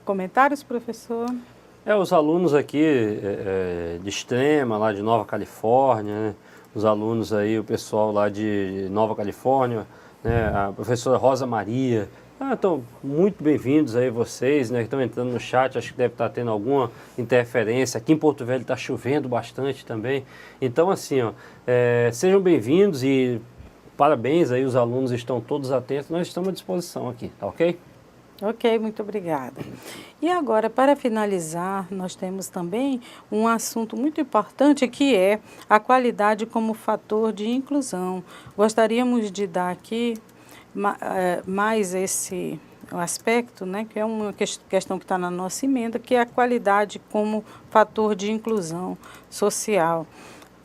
Comentários, professor? Os alunos aqui de Extrema, lá de Nova Califórnia, né? Os alunos aí, o pessoal lá de Nova Califórnia, né? A professora Rosa Maria. Então, muito bem-vindos aí vocês, né, que estão entrando no chat. Acho que deve estar tendo alguma interferência. Aqui em Porto Velho está chovendo bastante também. Então, assim, sejam bem-vindos e parabéns aí, os alunos estão todos atentos. Nós estamos à disposição aqui, tá ok? Ok, muito obrigada. E agora, para finalizar, nós temos também um assunto muito importante que é a qualidade como fator de inclusão. Gostaríamos de dar aqui mais esse aspecto, né, que é uma questão que está na nossa emenda, que é a qualidade como fator de inclusão social.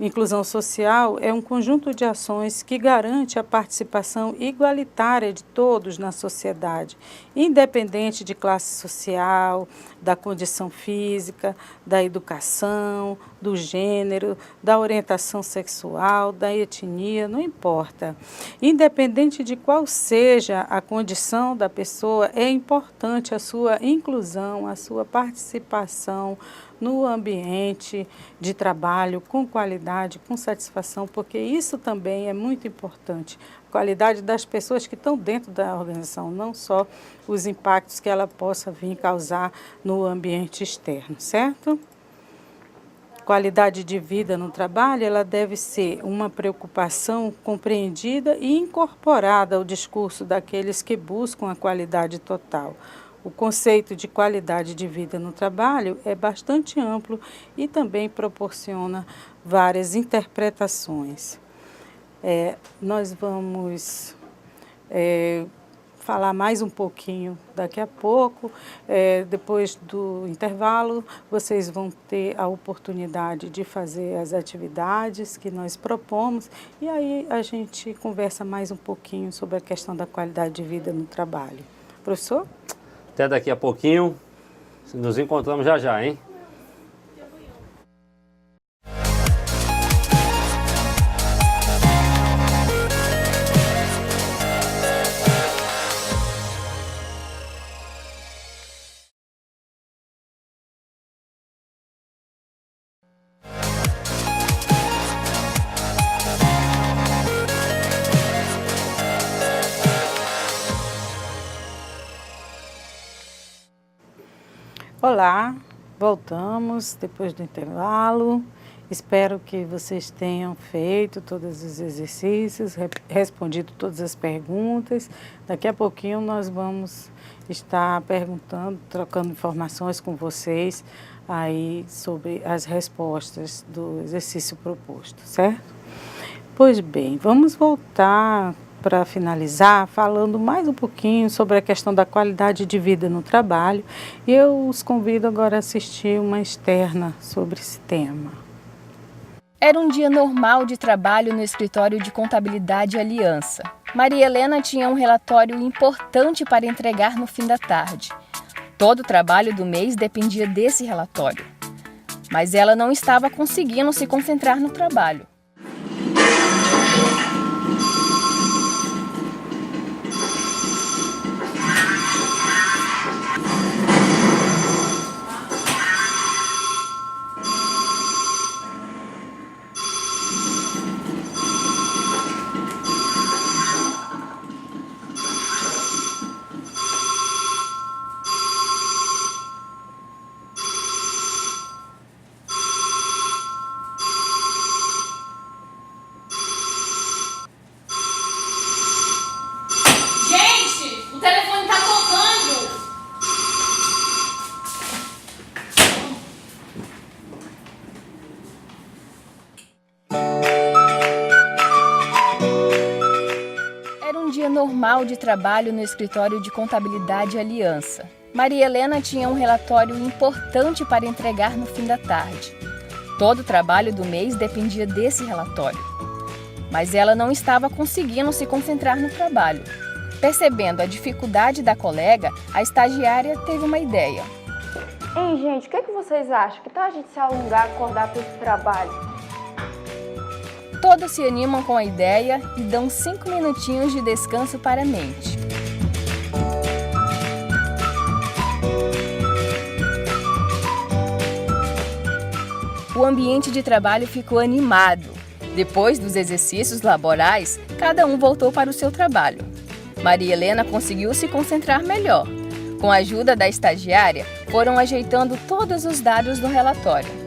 Inclusão social é um conjunto de ações que garante a participação igualitária de todos na sociedade, independente de classe social, da condição física, da educação, do gênero, da orientação sexual, da etnia, não importa. Independente de qual seja a condição da pessoa, é importante a sua inclusão, a sua participação no ambiente de trabalho, com qualidade, com satisfação, porque isso também é muito importante. A qualidade das pessoas que estão dentro da organização, não só os impactos que ela possa vir causar no ambiente externo, certo? Qualidade de vida no trabalho, ela deve ser uma preocupação compreendida e incorporada ao discurso daqueles que buscam a qualidade total. O conceito de qualidade de vida no trabalho é bastante amplo e também proporciona várias interpretações. Nós vamos falar mais um pouquinho daqui a pouco. Depois do intervalo, vocês vão ter a oportunidade de fazer as atividades que nós propomos e aí a gente conversa mais um pouquinho sobre a questão da qualidade de vida no trabalho. Professor? Até daqui a pouquinho. Nos encontramos já já, hein? Olá, voltamos depois do intervalo. Espero que vocês tenham feito todos os exercícios, respondido todas as perguntas. Daqui a pouquinho nós vamos estar perguntando, trocando informações com vocês aí sobre as respostas do exercício proposto, certo? Pois bem, vamos voltar para finalizar falando mais um pouquinho sobre a questão da qualidade de vida no trabalho. E eu os convido agora a assistir uma externa sobre esse tema. Era um dia normal de trabalho no escritório de contabilidade Aliança. Maria Helena tinha um relatório importante para entregar no fim da tarde. Todo o trabalho do mês dependia desse relatório. Mas ela não estava conseguindo se concentrar no trabalho. Normal de trabalho no escritório de contabilidade Aliança. Maria Helena tinha um relatório importante para entregar no fim da tarde. Todo o trabalho do mês dependia desse relatório. Mas ela não estava conseguindo se concentrar no trabalho. Percebendo a dificuldade da colega, a estagiária teve uma ideia. Ei, gente, o que vocês acham? Que tal a gente se alongar, acordar para esse trabalho? Todos se animam com a ideia e dão 5 minutinhos de descanso para a mente. O ambiente de trabalho ficou animado. Depois dos exercícios laborais, cada um voltou para o seu trabalho. Maria Helena conseguiu se concentrar melhor. Com a ajuda da estagiária, foram ajeitando todos os dados do relatório.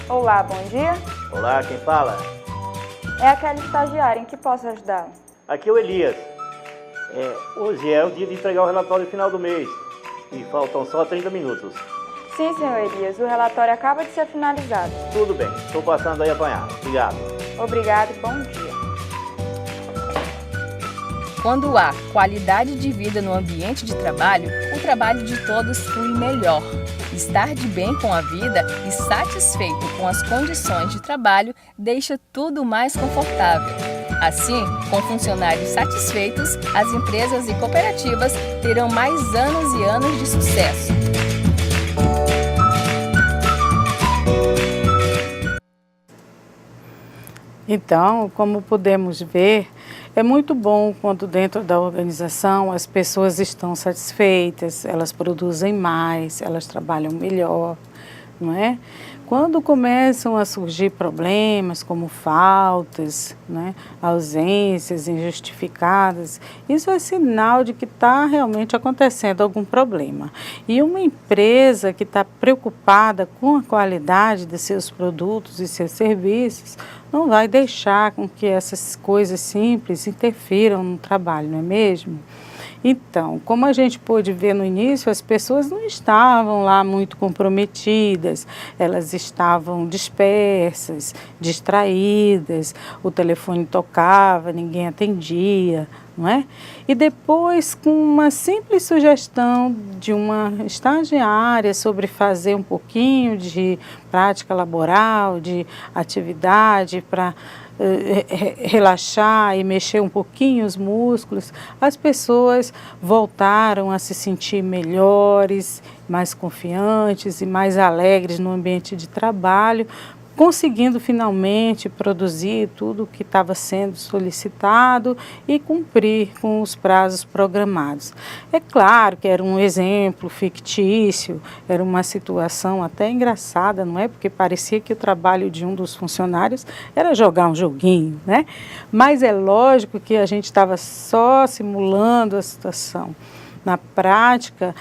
Olá, bom dia. Olá, quem fala? É aquela estagiária, em que posso ajudar? Aqui é o Elias. Hoje é o dia de entregar o relatório final do mês e faltam só 30 minutos. Sim, senhor Elias, o relatório acaba de ser finalizado. Tudo bem, estou passando aí apanhar. Obrigado. Obrigado e bom dia. Quando há qualidade de vida no ambiente de trabalho, o trabalho de todos flui melhor. Estar de bem com a vida e satisfeito com as condições de trabalho deixa tudo mais confortável. Assim, com funcionários satisfeitos, as empresas e cooperativas terão mais anos e anos de sucesso. Então, como podemos ver, é muito bom quando dentro da organização as pessoas estão satisfeitas, elas produzem mais, elas trabalham melhor, não é? Quando começam a surgir problemas como faltas, né, ausências injustificadas, isso é sinal de que está realmente acontecendo algum problema. E uma empresa que está preocupada com a qualidade de seus produtos e seus serviços não vai deixar com que essas coisas simples interfiram no trabalho, não é mesmo? Então, como a gente pôde ver no início, as pessoas não estavam lá muito comprometidas, elas estavam dispersas, distraídas, o telefone tocava, ninguém atendia, não é? E depois, com uma simples sugestão de uma estagiária sobre fazer um pouquinho de prática laboral, de atividade para relaxar e mexer um pouquinho os músculos, as pessoas voltaram a se sentir melhores, mais confiantes e mais alegres no ambiente de trabalho, conseguindo finalmente produzir tudo o que estava sendo solicitado e cumprir com os prazos programados. É claro que era um exemplo fictício, era uma situação até engraçada, não é? Porque parecia que o trabalho de um dos funcionários era jogar um joguinho, né? Mas é lógico que a gente estava só simulando a situação. Na prática,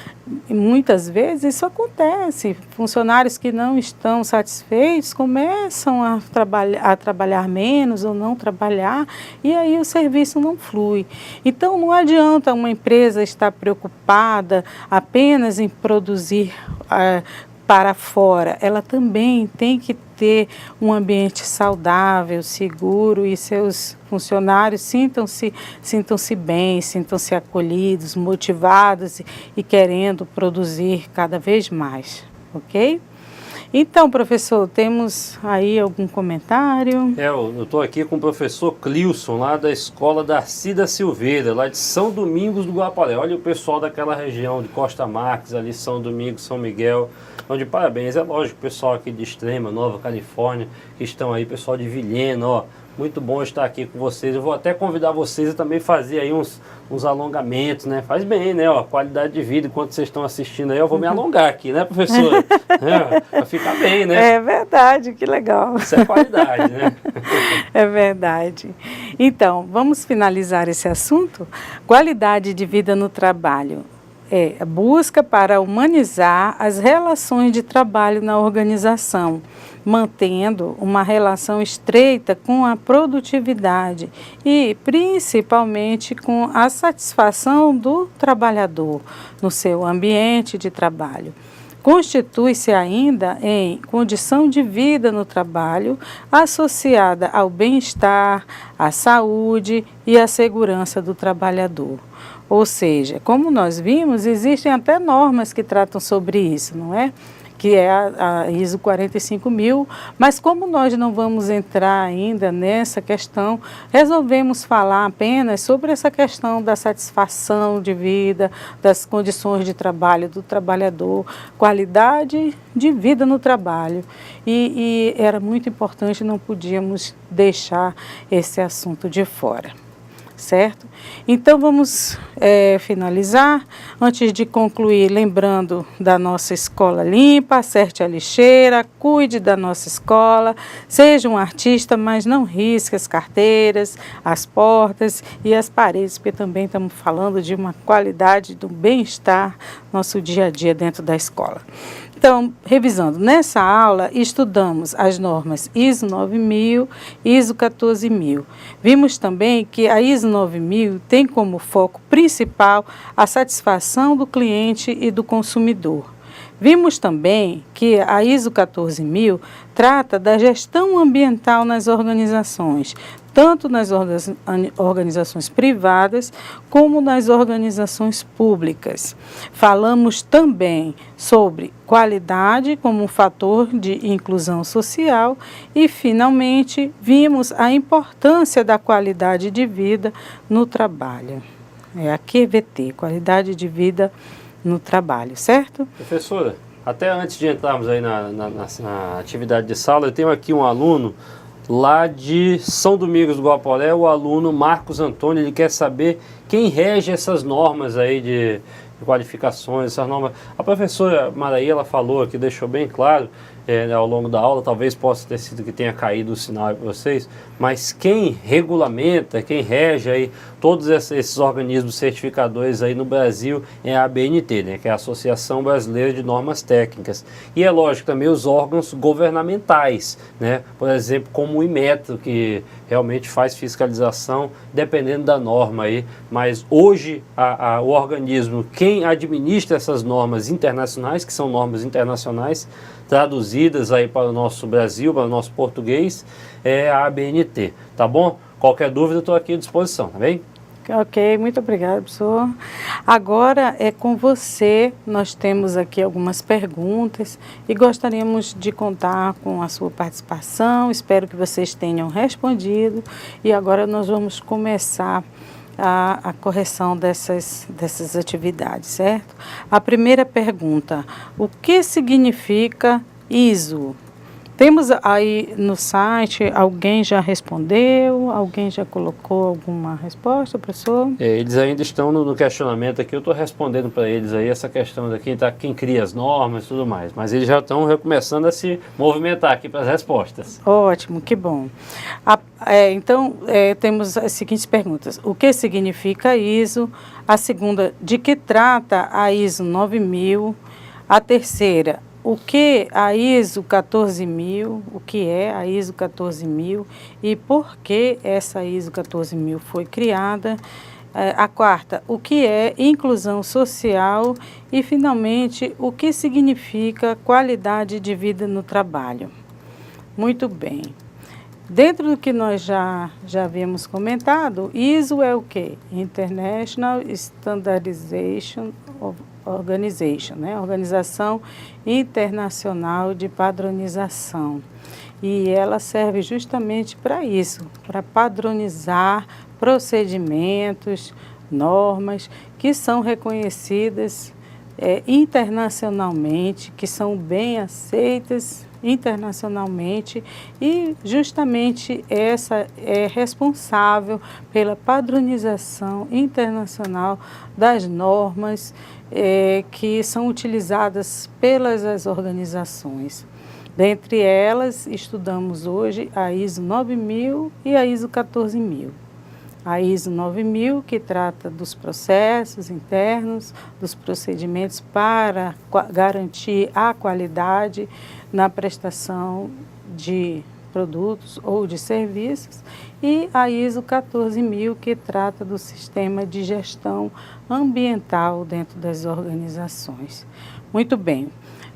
muitas vezes isso acontece. Funcionários que não estão satisfeitos começam a trabalhar menos ou não trabalhar, e aí o serviço não flui. Então, não adianta uma empresa estar preocupada apenas em produzir para fora. Ela também tem que ter um ambiente saudável, seguro, e seus funcionários sintam-se bem, sintam-se acolhidos, motivados e querendo produzir cada vez mais, ok? Então, professor, temos aí algum comentário? Eu estou aqui com o professor Clilson, lá da Escola Darcy da Silveira, lá de São Domingos do Guaporé. Olha o pessoal daquela região de Costa Marques, ali São Domingos, São Miguel. Então, de parabéns. É lógico, o pessoal aqui de Extrema, Nova Califórnia, que estão aí, pessoal de Vilhena, ó. Muito bom estar aqui com vocês. Eu vou até convidar vocês a também fazer aí uns alongamentos, né? Faz bem, né? Ó, qualidade de vida. Enquanto vocês estão assistindo aí, eu vou me alongar aqui, né, professora? Pra ficar bem, né? É verdade, que legal. Isso é qualidade, né? É verdade. Então, vamos finalizar esse assunto? Qualidade de vida no trabalho. É a busca para humanizar as relações de trabalho na organização, mantendo uma relação estreita com a produtividade e, principalmente, com a satisfação do trabalhador no seu ambiente de trabalho. Constitui-se ainda em condição de vida no trabalho associada ao bem-estar, à saúde e à segurança do trabalhador. Ou seja, como nós vimos, existem até normas que tratam sobre isso, não é? Que é a ISO 45000, mas como nós não vamos entrar ainda nessa questão, resolvemos falar apenas sobre essa questão da satisfação de vida, das condições de trabalho do trabalhador, qualidade de vida no trabalho. E era muito importante, não podíamos deixar esse assunto de fora. Certo? Então vamos finalizar. Antes de concluir, lembrando da nossa escola limpa, acerte a lixeira, cuide da nossa escola, seja um artista, mas não risque as carteiras, as portas e as paredes, porque também estamos falando de uma qualidade do bem-estar nosso dia a dia dentro da escola. Então, revisando, nessa aula estudamos as normas ISO 9000, ISO 14000. Vimos também que a ISO 9000 tem como foco principal a satisfação do cliente e do consumidor. Vimos também que a ISO 14000 trata da gestão ambiental nas organizações, tanto nas organizações privadas como nas organizações públicas. Falamos também sobre qualidade como um fator de inclusão social e, finalmente, vimos a importância da qualidade de vida no trabalho. É a QVT, qualidade de vida no trabalho, certo? Professora, até antes de entrarmos aí na atividade de sala, eu tenho aqui um aluno lá de São Domingos do Guaporé, o aluno Marcos Antônio. Ele quer saber quem rege essas normas aí de qualificações, essas normas. A professora Maraí, ela falou aqui, deixou bem claro ao longo da aula, talvez possa ter sido que tenha caído o sinal aí para vocês, mas quem regulamenta, quem rege aí todos esses organismos certificadores aí no Brasil é a ABNT, né, que é a Associação Brasileira de Normas Técnicas. E é lógico também os órgãos governamentais, né, por exemplo, como o Inmetro, que realmente faz fiscalização dependendo da norma aí, mas hoje o organismo, quem administra essas normas internacionais, que são normas internacionais, traduzidas aí para o nosso Brasil, para o nosso português, é a ABNT, tá bom? Qualquer dúvida, eu estou aqui à disposição, tá bem? Ok, muito obrigada, professor. Agora é com você, nós temos aqui algumas perguntas e gostaríamos de contar com a sua participação, espero que vocês tenham respondido e agora nós vamos começar a correção dessas atividades, certo? A primeira pergunta, o que significa ISO? Temos aí no site, alguém já respondeu? Alguém já colocou alguma resposta, professor? Eles ainda estão no questionamento aqui, eu estou respondendo para eles aí essa questão daqui, tá, quem cria as normas e tudo mais, mas eles já estão recomeçando a se movimentar aqui para as respostas. Ótimo, que bom. Então, temos as seguintes perguntas. O que significa a ISO? A segunda, de que trata a ISO 9000? A terceira, o que a ISO 14000, o que é a ISO 14000 e por que essa ISO 14000 foi criada. A quarta, o que é inclusão social e, finalmente, o que significa qualidade de vida no trabalho. Muito bem. Dentro do que nós já havíamos comentado, ISO é o quê? International Standardization Organization, né? Organização Internacional de Padronização. E ela serve justamente para isso, para padronizar procedimentos, normas que são reconhecidas internacionalmente, que são bem aceitas internacionalmente e justamente essa é responsável pela padronização internacional das normas que são utilizadas pelas organizações. Dentre elas, estudamos hoje a ISO 9000 e a ISO 14000. A ISO 9000, que trata dos processos internos, dos procedimentos para garantir a qualidade na prestação de produtos ou de serviços, e a ISO 14000, que trata do sistema de gestão ambiental dentro das organizações. Muito bem,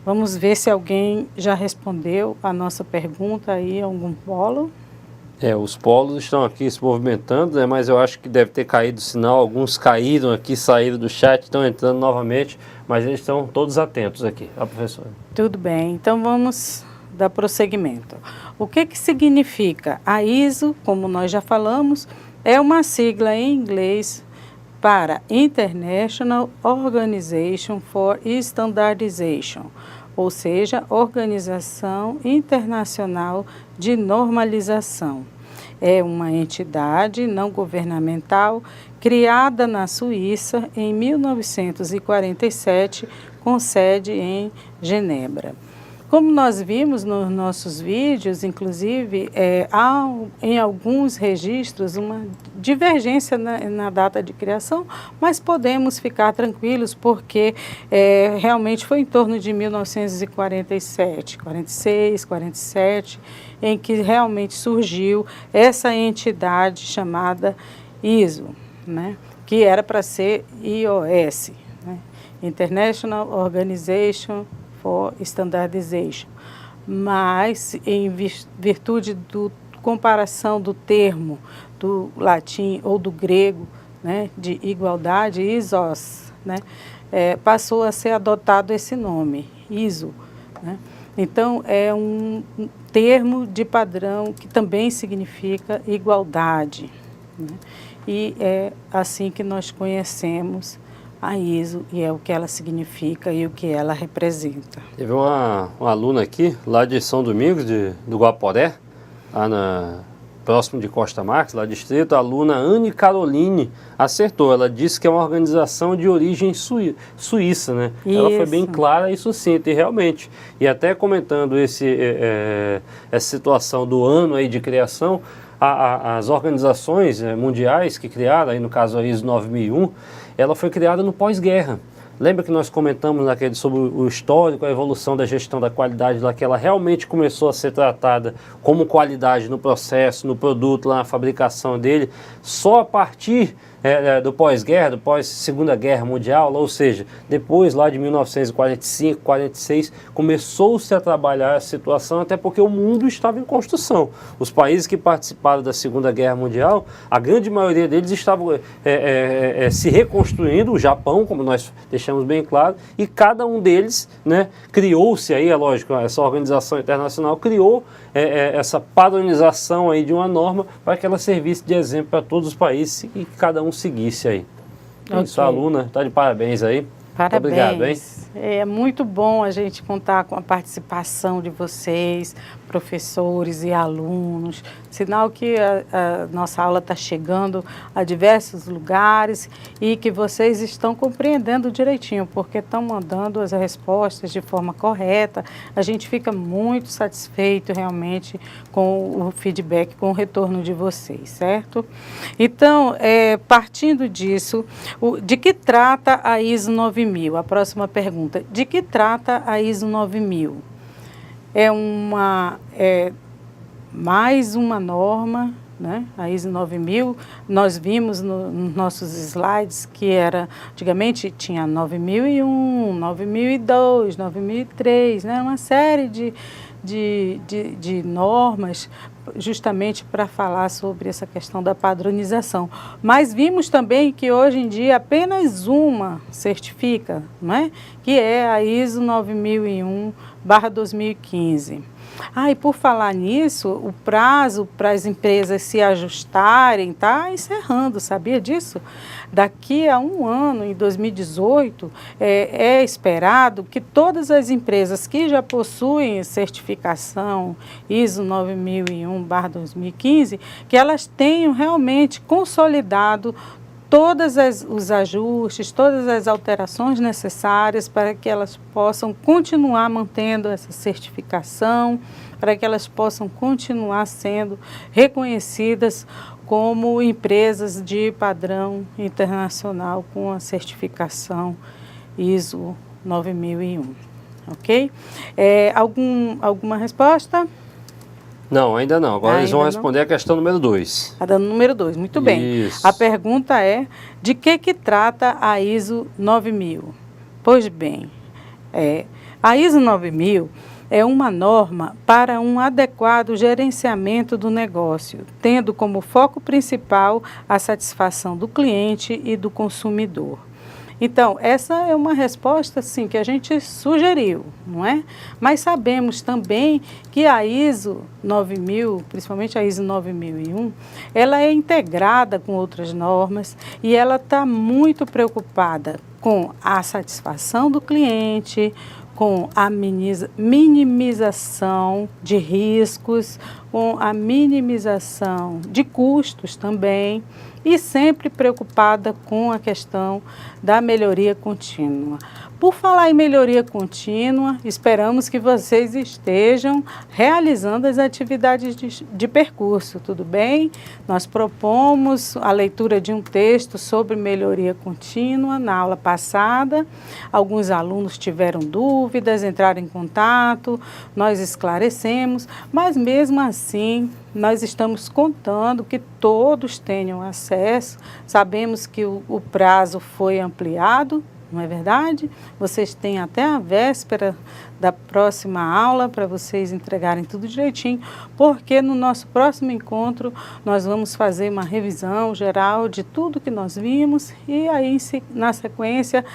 vamos ver se alguém já respondeu a nossa pergunta aí, algum polo. Os polos estão aqui se movimentando, né, mas eu acho que deve ter caído o sinal, alguns caíram aqui, saíram do chat, estão entrando novamente, mas eles estão todos atentos aqui, a professora. Tudo bem, então vamos dar prosseguimento. O que significa? A ISO, como nós já falamos, é uma sigla em inglês para International Organization for Standardization, ou seja, Organização Internacional de Normalização. É uma entidade não governamental criada na Suíça em 1947, com sede em Genebra. Como nós vimos nos nossos vídeos, inclusive, há em alguns registros uma divergência na data de criação, mas podemos ficar tranquilos porque realmente foi em torno de 1947, 46, 47, em que realmente surgiu essa entidade chamada ISO, né, que era para ser IOS, né, International Organization for Standardization, mas em virtude da comparação do termo do latim ou do grego, né, de igualdade, isos, né, passou a ser adotado esse nome, ISO, né. Então, é um termo de padrão que também significa igualdade, né, e é assim que nós conhecemos a ISO e é o que ela significa e o que ela representa. Teve uma aluna aqui, lá de São Domingos, do Guaporé, lá próximo de Costa Marques, lá distrito, a aluna Anne Caroline acertou. Ela disse que é uma organização de origem suíça, né? Isso. Ela foi bem clara e sucinta, e realmente. E até comentando essa situação do ano aí de criação, as organizações mundiais que criaram, aí no caso a ISO 9001, ela foi criada no pós-guerra. Lembra que nós comentamos sobre o histórico, a evolução da gestão da qualidade, lá que ela realmente começou a ser tratada como qualidade no processo, no produto, lá na fabricação dele, só a partir do pós-guerra, do pós-Segunda Guerra Mundial, ou seja, depois lá de 1945, 46, começou-se a trabalhar a situação, até porque o mundo estava em construção. Os países que participaram da Segunda Guerra Mundial, a grande maioria deles estavam se reconstruindo, o Japão, como nós deixamos bem claro, e cada um deles, né, criou-se aí, é lógico, essa organização internacional criou essa padronização aí de uma norma para que ela servisse de exemplo para todos os países e que cada um seguisse aí. Okay. Isso, a aluna está de parabéns aí. Parabéns. Muito obrigado, hein? É muito bom a gente contar com a participação de vocês, professores e alunos. Sinal que a nossa aula está chegando a diversos lugares e que vocês estão compreendendo direitinho, porque estão mandando as respostas de forma correta. A gente fica muito satisfeito realmente com o feedback, com o retorno de vocês, certo? Então, partindo disso, de que trata a ISO 9000? A próxima pergunta. De que trata a ISO 9000? É mais uma norma, né? A ISO 9000, nós vimos nos nossos slides que antigamente tinha 9001, 9002, 9003, né? Uma série de normas justamente para falar sobre essa questão da padronização. Mas vimos também que hoje em dia apenas uma certifica, não é? Que é a ISO 9001/2015. E por falar nisso, o prazo para as empresas se ajustarem está encerrando, sabia disso? Daqui a um ano, em 2018, é esperado que todas as empresas que já possuem certificação ISO 9001/2015, que elas tenham realmente consolidado todos os ajustes, todas as alterações necessárias para que elas possam continuar mantendo essa certificação, para que elas possam continuar sendo reconhecidas como empresas de padrão internacional com a certificação ISO 9001, ok? Alguma resposta? Não, ainda não. Agora eles vão Ainda responder a questão número 2. A da número 2, muito bem. Isso. A pergunta é, de que trata a ISO 9000? Pois bem, a ISO 9000 é uma norma para um adequado gerenciamento do negócio, tendo como foco principal a satisfação do cliente e do consumidor. Então, essa é uma resposta, sim, que a gente sugeriu, não é? Mas sabemos também que a ISO 9000, principalmente a ISO 9001, ela é integrada com outras normas e ela está muito preocupada com a satisfação do cliente, com a minimização de riscos, com a minimização de custos também, e sempre preocupada com a questão da melhoria contínua. Por falar em melhoria contínua, esperamos que vocês estejam realizando as atividades de percurso, tudo bem? Nós propomos a leitura de um texto sobre melhoria contínua na aula passada. Alguns alunos tiveram dúvidas, entraram em contato, nós esclarecemos, mas mesmo assim nós estamos contando que todos tenham acesso. Sabemos que o prazo foi ampliado, não é verdade? Vocês têm até a véspera da próxima aula para vocês entregarem tudo direitinho, porque no nosso próximo encontro nós vamos fazer uma revisão geral de tudo que nós vimos e aí na sequência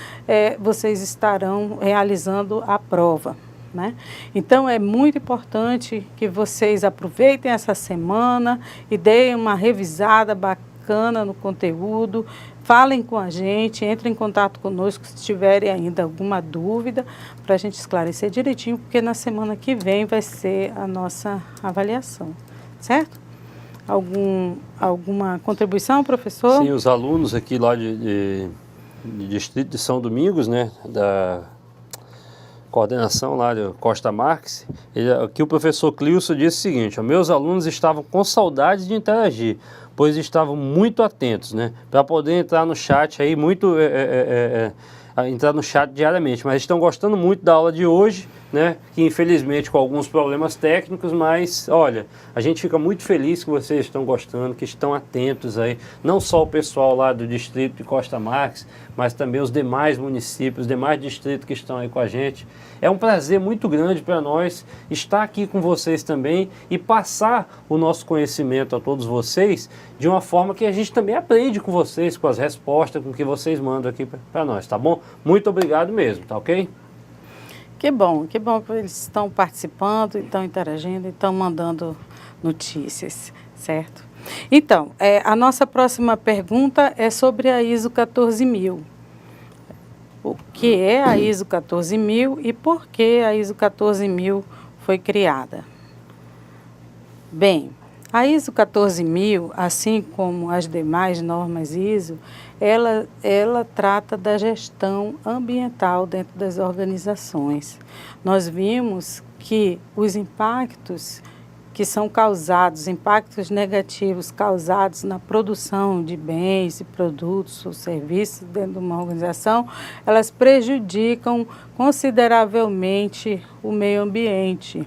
vocês estarão realizando a prova, né? Então é muito importante que vocês aproveitem essa semana e deem uma revisada bacana no conteúdo. Falem com a gente, entrem em contato conosco se tiverem ainda alguma dúvida, para a gente esclarecer direitinho, porque na semana que vem vai ser a nossa avaliação, certo? Alguma contribuição, professor? Sim, os alunos aqui lá de Distrito de São Domingos, né, da coordenação lá de Costa Marques, aqui o professor Clilson disse o seguinte: meus alunos estavam com saudade de interagir, pois estavam muito atentos, né, para poder entrar no chat aí, entrar no chat diariamente, mas estão gostando muito da aula de hoje, né, que infelizmente com alguns problemas técnicos, mas olha, a gente fica muito feliz que vocês estão gostando, que estão atentos aí, não só o pessoal lá do distrito de Costa Marques, mas também os demais municípios, os demais distritos que estão aí com a gente. É um prazer muito grande para nós estar aqui com vocês também e passar o nosso conhecimento a todos vocês de uma forma que a gente também aprende com vocês, com as respostas, com o que vocês mandam aqui para nós, tá bom? Muito obrigado mesmo, tá ok? Que bom que eles estão participando, estão interagindo, estão mandando notícias, certo? Então, a nossa próxima pergunta é sobre a ISO 14000. o que é a ISO 14000 e por que a ISO 14000 foi criada. Bem, a ISO 14000, assim como as demais normas ISO, ela trata da gestão ambiental dentro das organizações. Nós vimos que os impactos que são causados, impactos negativos causados na produção de bens e produtos ou serviços dentro de uma organização, elas prejudicam consideravelmente o meio ambiente.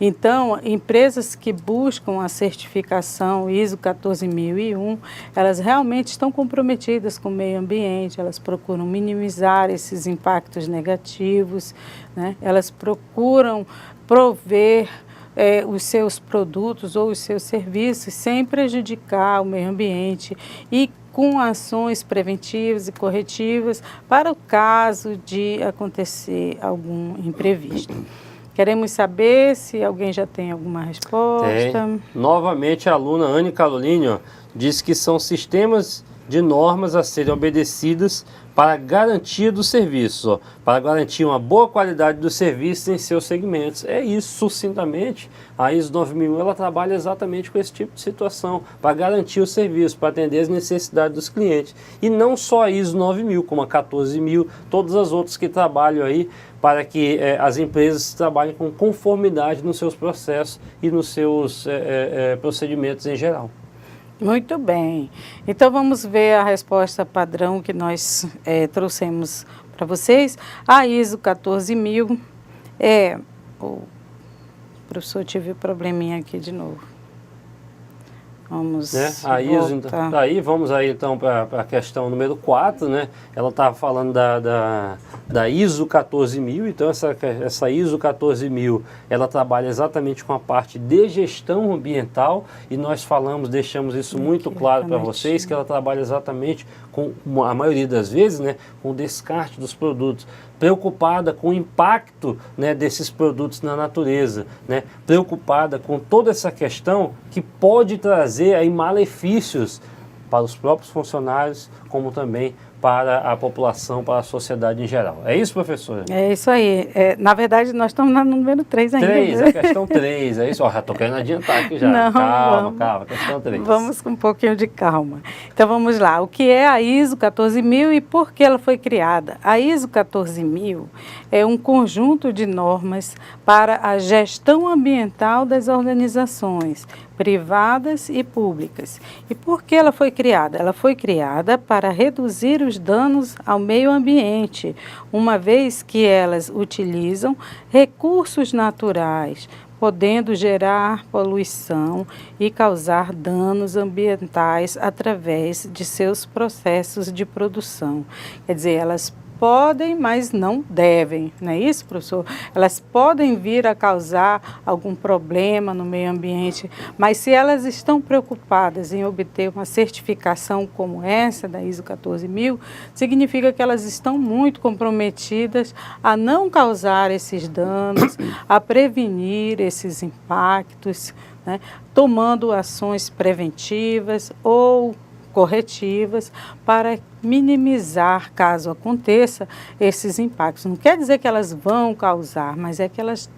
Então, empresas que buscam a certificação ISO 14001, elas realmente estão comprometidas com o meio ambiente, elas procuram minimizar esses impactos negativos, né? Elas procuram prover os seus produtos ou os seus serviços sem prejudicar o meio ambiente e com ações preventivas e corretivas para o caso de acontecer algum imprevisto. Queremos saber se alguém já tem alguma resposta. Tem. Novamente, a aluna Anne Caroline diz que são sistemas de normas a serem obedecidas para garantia dos serviços, para garantir uma boa qualidade dos serviços em seus segmentos. É isso, sucintamente, a ISO 9001 ela trabalha exatamente com esse tipo de situação, para garantir o serviço, para atender as necessidades dos clientes. E não só a ISO 9000, como a 14000, todas as outras que trabalham aí para que as empresas trabalhem com conformidade nos seus processos e nos seus procedimentos em geral. Muito bem. Então, vamos ver a resposta padrão que nós trouxemos para vocês. A ISO 14000 o professor tive um probleminha aqui de novo. Vamos a ISO, então, daí vamos aí então para a questão número 4, né? Ela estava falando da ISO 14000, então essa ISO 14000, ela trabalha exatamente com a parte de gestão ambiental e nós deixamos isso muito claro para vocês, que ela trabalha exatamente com, a maioria das vezes, né, com o descarte dos produtos, preocupada com o impacto, né, desses produtos na natureza, né, preocupada com toda essa questão que pode trazer aí malefícios para os próprios funcionários, como também para a população, para a sociedade em geral. É isso, professora? É isso aí. Na verdade, nós estamos no número 3 ainda. 3, a questão 3, é isso. Já estou querendo adiantar aqui já. Não, calma, questão 3. Vamos com um pouquinho de calma. Então, vamos lá. O que é a ISO 14000 e por que ela foi criada? A ISO 14000 é um conjunto de normas para a gestão ambiental das organizações privadas e públicas. E por que ela foi criada? Ela foi criada para reduzir os danos ao meio ambiente, uma vez que elas utilizam recursos naturais, podendo gerar poluição e causar danos ambientais através de seus processos de produção. Quer dizer, elas podem, mas não devem, não é isso, professor? Elas podem vir a causar algum problema no meio ambiente, mas se elas estão preocupadas em obter uma certificação como essa da ISO 14000, significa que elas estão muito comprometidas a não causar esses danos, a prevenir esses impactos, né, tomando ações preventivas ou corretivas para minimizar, caso aconteça, esses impactos. Não quer dizer que elas vão causar, mas é que elas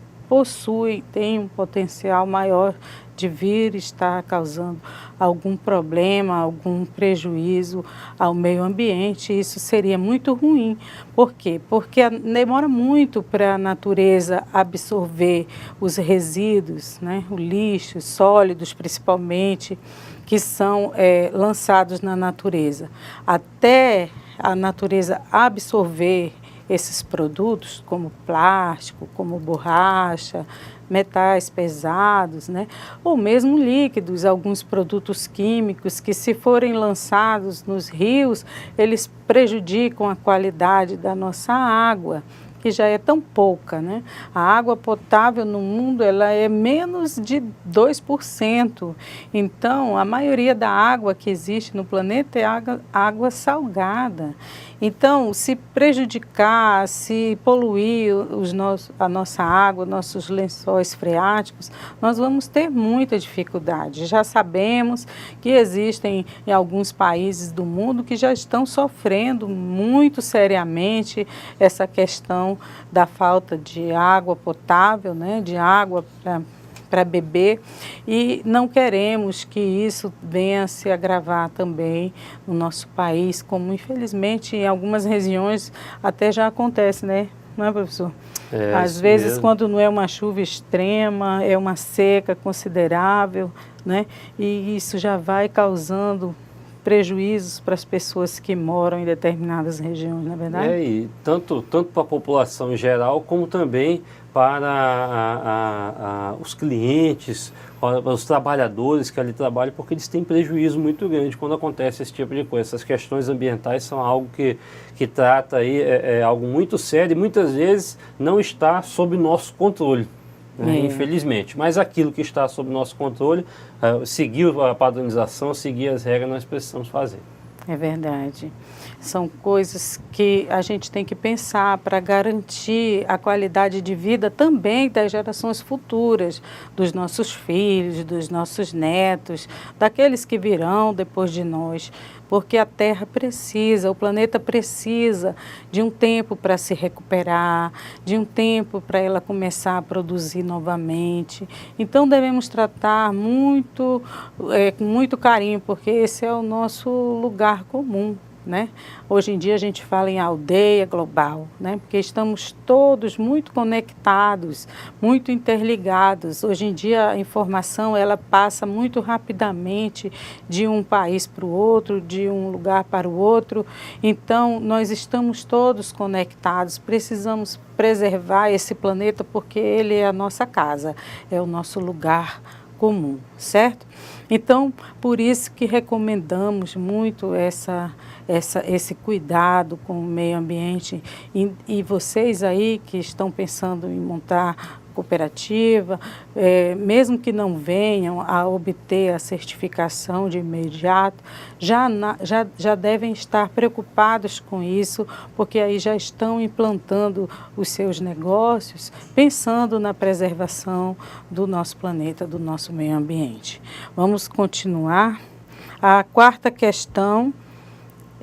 têm um potencial maior de vir estar causando algum problema, algum prejuízo ao meio ambiente. Isso seria muito ruim. Por quê? Porque demora muito para a natureza absorver os resíduos, né? O lixo, sólidos principalmente, que são lançados na natureza. Até a natureza absorver esses produtos, como plástico, como borracha, metais pesados, né? Ou mesmo líquidos, alguns produtos químicos que, se forem lançados nos rios, eles prejudicam a qualidade da nossa água. que já é tão pouca, né? A água potável no mundo, ela é menos de 2%. Então, a maioria da água que existe no planeta é água salgada. Então, se prejudicar, se poluir a nossa água, nossos lençóis freáticos, nós vamos ter muita dificuldade. Já sabemos que existem em alguns países do mundo que já estão sofrendo muito seriamente essa questão da falta de água potável, né, de água para beber, e não queremos que isso venha a se agravar também no nosso país, como infelizmente em algumas regiões até já acontece, né? Não é, professor? Às vezes, mesmo, quando não é uma chuva extrema, é uma seca considerável, né? E isso já vai causando prejuízos para as pessoas que moram em determinadas regiões, não é verdade? E tanto para a população em geral, como também para os clientes, os trabalhadores que ali trabalham, porque eles têm prejuízo muito grande quando acontece esse tipo de coisa. Essas questões ambientais são algo que trata aí, algo muito sério e muitas vezes não está sob nosso controle. Infelizmente, mas aquilo que está sob nosso controle, seguir a padronização, seguir as regras, nós precisamos fazer. É verdade. São coisas que a gente tem que pensar para garantir a qualidade de vida também das gerações futuras, dos nossos filhos, dos nossos netos, daqueles que virão depois de nós, porque a Terra precisa, o planeta precisa de um tempo para se recuperar, de um tempo para ela começar a produzir novamente. Então devemos tratar com muito carinho, porque esse é o nosso lugar comum, né? Hoje em dia a gente fala em aldeia global, né? Porque estamos todos muito conectados, muito interligados. Hoje em dia a informação ela passa muito rapidamente de um país para o outro, de um lugar para o outro. Então nós estamos todos conectados, precisamos preservar esse planeta porque ele é a nossa casa, é o nosso lugar comum, certo? Então, por isso que recomendamos muito esse cuidado com o meio ambiente e vocês aí que estão pensando em montar cooperativa, mesmo que não venham a obter a certificação de imediato, já devem estar preocupados com isso, porque aí já estão implantando os seus negócios, pensando na preservação do nosso planeta, do nosso meio ambiente. Vamos continuar. A quarta questão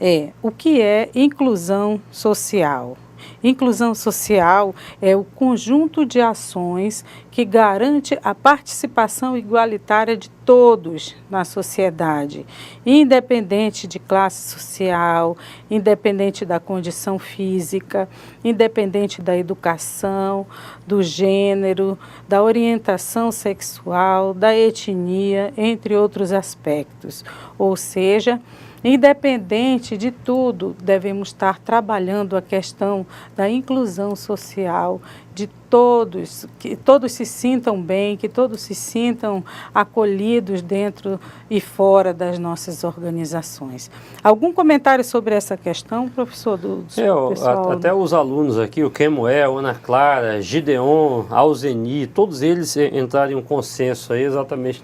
é: o que é inclusão social? Inclusão social é o conjunto de ações que garante a participação igualitária de todos na sociedade, independente de classe social, independente da condição física, independente da educação, do gênero, da orientação sexual, da etnia, entre outros aspectos. Ou seja, independente de tudo, devemos estar trabalhando a questão da inclusão social de todos, que todos se sintam bem, que todos se sintam acolhidos dentro e fora das nossas organizações. Algum comentário sobre essa questão, professor? Até os alunos aqui, o Kemuel, Ana Clara, Gideon, Alzeni, todos eles entraram em um consenso aí exatamente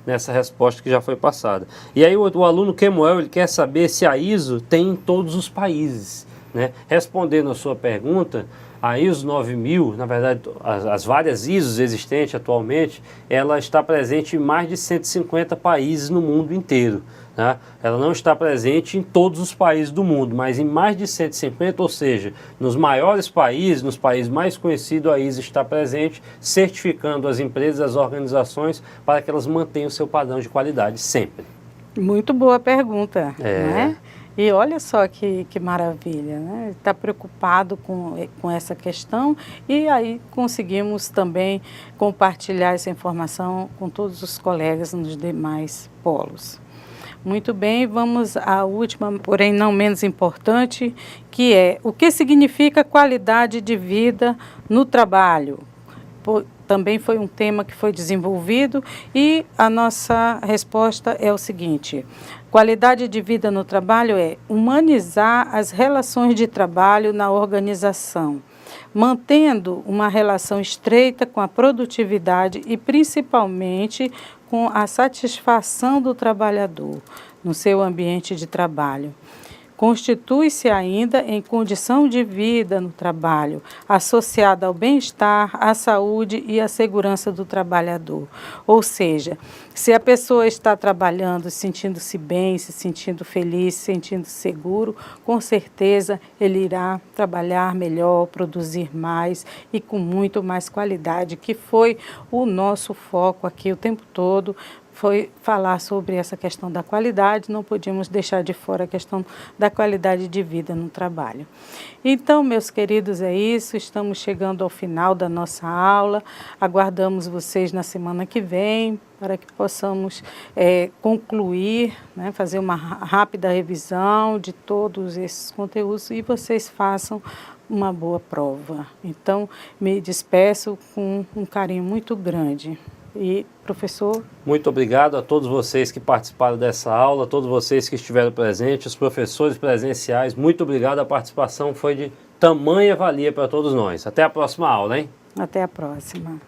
nessa resposta que já foi passada. E aí o aluno Kemuel, ele quer saber se a ISO tem em todos os países, né? Respondendo a sua pergunta, a ISO 9000, na verdade, as várias ISOs existentes atualmente, ela está presente em mais de 150 países no mundo inteiro. Né? Ela não está presente em todos os países do mundo, mas em mais de 150, ou seja, nos maiores países, nos países mais conhecidos, a ISO está presente, certificando as empresas, as organizações, para que elas mantenham o seu padrão de qualidade sempre. Muito boa pergunta, né? E olha só que maravilha, né? Está preocupado com essa questão e aí conseguimos também compartilhar essa informação com todos os colegas nos demais polos. Muito bem, vamos à última, porém não menos importante, que é: o que significa qualidade de vida no trabalho? Também foi um tema que foi desenvolvido e a nossa resposta é o seguinte: qualidade de vida no trabalho é humanizar as relações de trabalho na organização, mantendo uma relação estreita com a produtividade e principalmente com a satisfação do trabalhador no seu ambiente de trabalho. Constitui-se ainda em condição de vida no trabalho, associada ao bem-estar, à saúde e à segurança do trabalhador. Ou seja, se a pessoa está trabalhando, sentindo-se bem, se sentindo feliz, se sentindo seguro, com certeza ele irá trabalhar melhor, produzir mais e com muito mais qualidade, que foi o nosso foco aqui o tempo todo. Foi falar sobre essa questão da qualidade, não podíamos deixar de fora a questão da qualidade de vida no trabalho. Então, meus queridos, é isso, estamos chegando ao final da nossa aula, aguardamos vocês na semana que vem, para que possamos concluir, né, fazer uma rápida revisão de todos esses conteúdos e vocês façam uma boa prova. Então, me despeço com um carinho muito grande. E, professor? Muito obrigado a todos vocês que participaram dessa aula, a todos vocês que estiveram presentes, os professores presenciais, muito obrigado, a participação foi de tamanha valia para todos nós. Até a próxima aula, hein? Até a próxima.